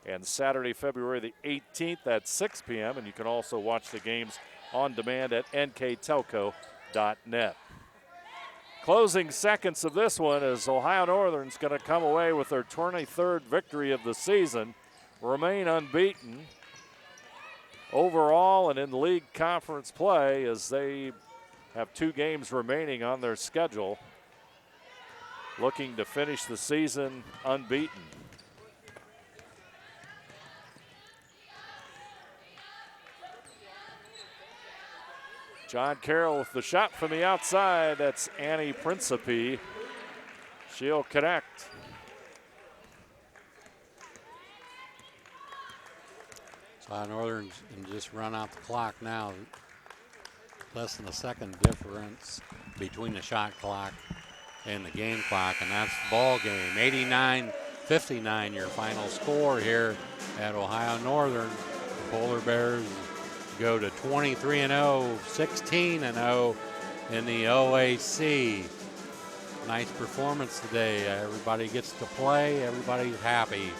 and Saturday, February the 18th at 6 p.m. And you can also watch the games on demand at nktelco.net. Closing seconds of this one as Ohio Northern's going to come away with their 23rd victory of the season, remain unbeaten overall and in league conference play as they have 2 games remaining on their schedule, looking to finish the season unbeaten. John Carroll with the shot from the outside. That's Annie Principe. She'll connect. Ohio Northern can just run out the clock now. Less than a second difference between the shot clock and the game clock, and that's the ball game. 89-59 your final score here at Ohio Northern. The Polar Bears go to 23-0, 16-0 in the OAC. Nice performance today. Everybody gets to play, everybody's happy.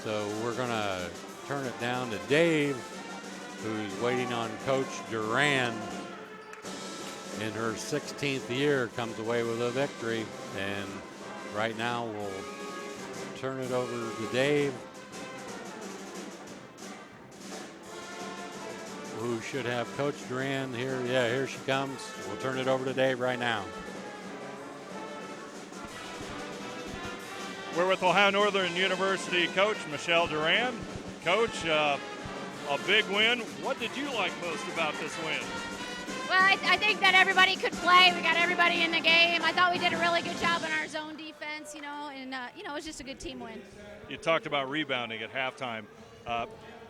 So we're gonna turn it down to Dave, who's waiting on Coach Duran. In her 16th year, comes away with a victory. And right now we'll turn it over to Dave, who should have Coach Duran here. Yeah, here she comes. We'll turn it over to Dave right now. We're with Ohio Northern University coach Michelle Duran. Coach, a big win. What did you like most about this win? Well, I think that everybody could play. We got everybody in the game. I thought we did a really good job in our zone defense, and it was just a good team win. You talked about rebounding at halftime.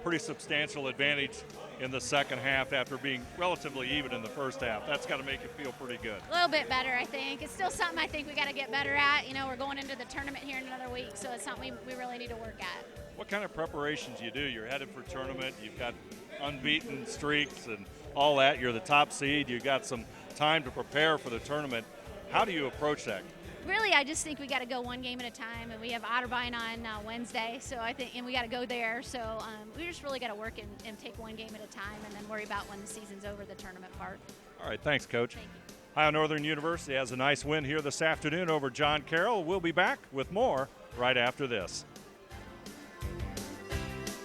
Pretty substantial advantage in the second half after being relatively even in the first half. That's got to make you feel pretty good. A little bit better, I think. It's still something I think we got to get better at. We're going into the tournament here in another week, so it's something we really need to work at. What kind of preparations you do? You're headed for tournament. You've got unbeaten streaks and all that. You're the top seed. You've got some time to prepare for the tournament. How do you approach that? Really, I just think we got to go one game at a time, and we have Otterbein on Wednesday, so I think, and we got to go there. So we just really got to work and take one game at a time, and then worry about when the season's over, the tournament part. All right, thanks, Coach. Thank you. Ohio Northern University has a nice win here this afternoon over John Carroll. We'll be back with more right after this.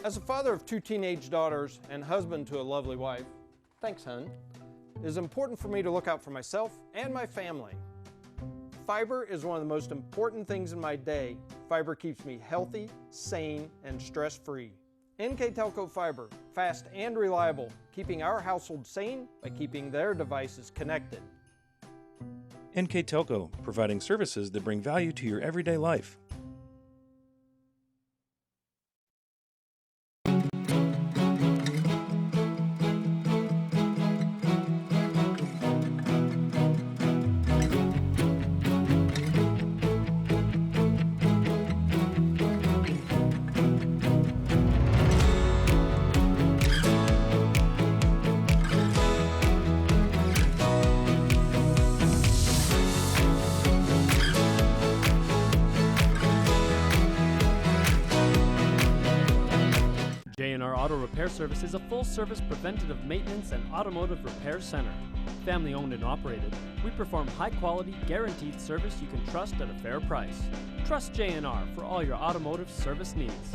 As a father of 2 teenage daughters and husband to a lovely wife, thanks, hun, it is important for me to look out for myself and my family. Fiber is one of the most important things in my day. Fiber keeps me healthy, sane, and stress-free. NKTelco Fiber, fast and reliable, keeping our household sane by keeping their devices connected. NKTelco, providing services that bring value to your everyday life. J&R Auto Repair Service is a full-service preventative maintenance and automotive repair center. Family-owned and operated, we perform high-quality, guaranteed service you can trust at a fair price. Trust J&R for all your automotive service needs.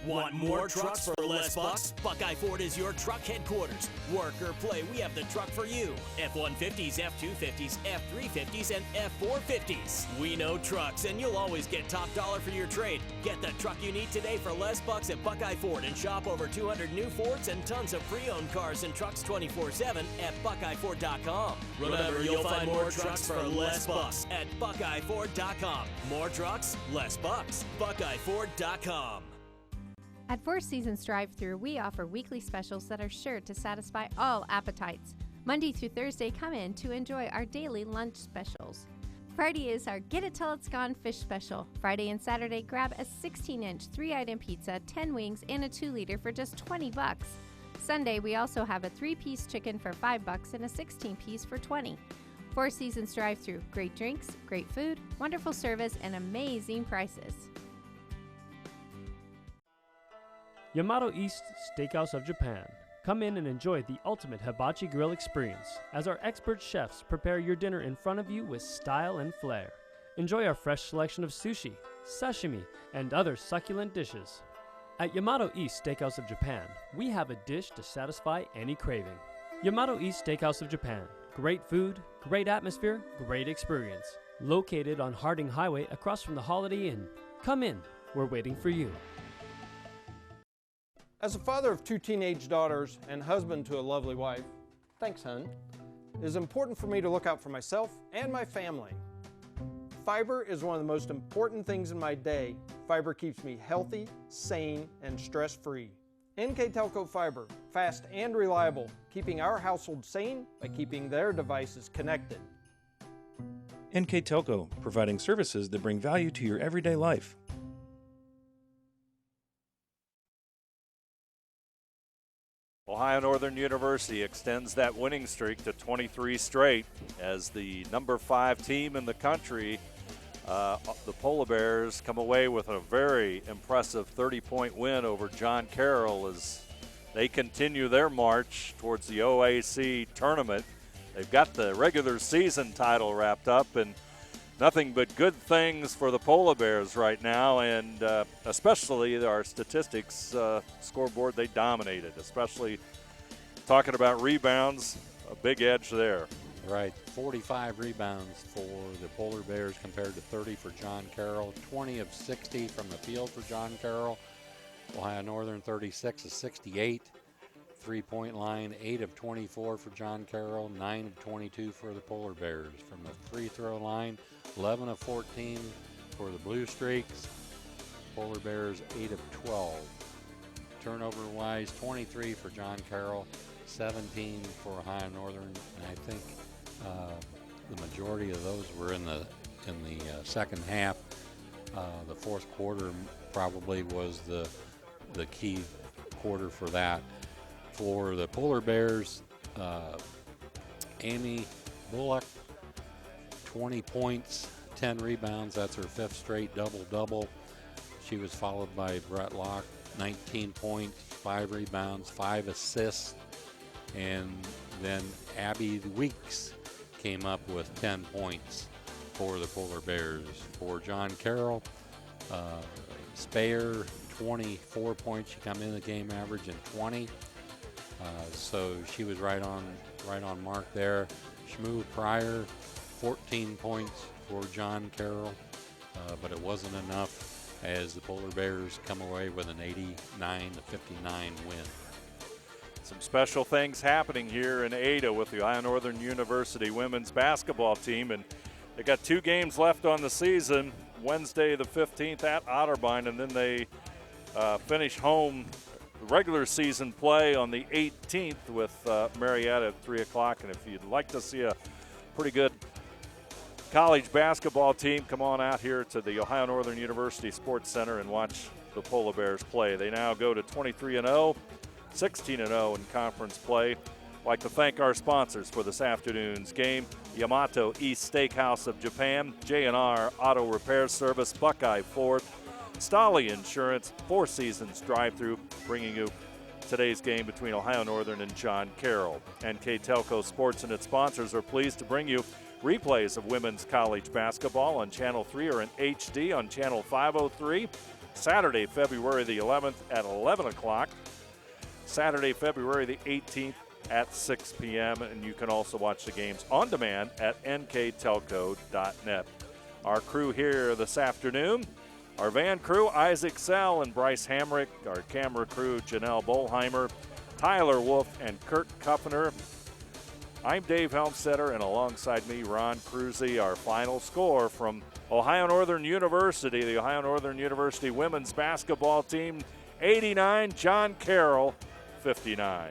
Want more trucks for less bucks? Buckeye Ford is your truck headquarters. Work or play, we have the truck for you. F-150s, F-250s, F-350s, and F-450s. We know trucks, and you'll always get top dollar for your trade. Get the truck you need today for less bucks at Buckeye Ford and shop over 200 new Fords and tons of pre-owned cars and trucks 24/7 at BuckeyeFord.com. Remember, you'll find more trucks for less bucks at BuckeyeFord.com. More trucks, less bucks. BuckeyeFord.com. At Four Seasons Drive-Thru, we offer weekly specials that are sure to satisfy all appetites. Monday through Thursday, come in to enjoy our daily lunch specials. Friday is our Get It Till It's Gone fish special. Friday and Saturday, grab a 16-inch 3-item pizza, 10 wings, and a 2-liter for just $20. Sunday, we also have a 3-piece chicken for $5 and a 16-piece for $20. Four Seasons Drive-Thru, great drinks, great food, wonderful service, and amazing prices. Yamato East Steakhouse of Japan. Come in and enjoy the ultimate hibachi grill experience as our expert chefs prepare your dinner in front of you with style and flair. Enjoy our fresh selection of sushi, sashimi, and other succulent dishes. At Yamato East Steakhouse of Japan, we have a dish to satisfy any craving. Yamato East Steakhouse of Japan. Great food, great atmosphere, great experience. Located on Harding Highway across from the Holiday Inn. Come in, we're waiting for you. As a father of 2 teenage daughters and husband to a lovely wife, thanks, hun, it is important for me to look out for myself and my family. Fiber is one of the most important things in my day. Fiber keeps me healthy, sane, and stress-free. NKTelco Fiber, fast and reliable, keeping our household sane by keeping their devices connected. NKTelco, providing services that bring value to your everyday life. Ohio Northern University extends that winning streak to 23 straight as the number 5 team in the country. The Polar Bears come away with a very impressive 30-point win over John Carroll as they continue their march towards the OAC tournament. They've got the regular season title wrapped up, and nothing but good things for the Polar Bears right now, and especially our statistics scoreboard, they dominated, especially talking about rebounds, a big edge there. Right, 45 rebounds for the Polar Bears compared to 30 for John Carroll, 20 of 60 from the field for John Carroll. Ohio Northern 36 of 68. 3-point line, 8 of 24 for John Carroll, 9 of 22 for the Polar Bears. From the free throw line, 11 of 14 for the Blue Streaks. Polar Bears 8 of 12. Turnover-wise, 23 for John Carroll, 17 for Ohio Northern, and I think the majority of those were in the second half. The fourth quarter probably was the key quarter for that. For the Polar Bears, Amy Bullock, 20 points, 10 rebounds. That's her 5th straight double-double. She was followed by Brett Locke, 19 points, 5 rebounds, 5 assists. And then Abby Weeks came up with 10 points for the Polar Bears. For John Carroll, Speyer, 24 points. She come in the game averaging 20. So she was right on mark there. Shmoo Pryor, 14 points for John Carroll, but it wasn't enough as the Polar Bears come away with an 89-59 win. Some special things happening here in Ada with the Ohio Northern University women's basketball team, and they got 2 games left on the season. Wednesday the 15th at Otterbein, and then they finish home regular season play on the 18th with Marietta at 3 o'clock. And if you'd like to see a pretty good college basketball team, come on out here to the Ohio Northern University Sports Center and watch the Polar Bears play. They now go to 23-0, 16-0 in conference play. I'd like to thank our sponsors for this afternoon's game: Yamato East Steakhouse of Japan, J&R Auto Repair Service, Buckeye Ford, Stolly Insurance, Four Seasons Drive-Thru, bringing you today's game between Ohio Northern and John Carroll. NKTelco Sports and its sponsors are pleased to bring you replays of women's college basketball on Channel 3 or in HD on Channel 503. Saturday, February the 11th at 11 o'clock. Saturday, February the 18th at 6 p.m. And you can also watch the games on demand at NKTelco.net. Our crew here this afternoon, our van crew, Isaac Sell and Bryce Hamrick. Our camera crew, Janelle Bolheimer, Tyler Wolf, and Kurt Kuffner. I'm Dave Helmstetter, and alongside me, Ron Cruzy. Our final score from Ohio Northern University, the Ohio Northern University women's basketball team, 89, John Carroll, 59.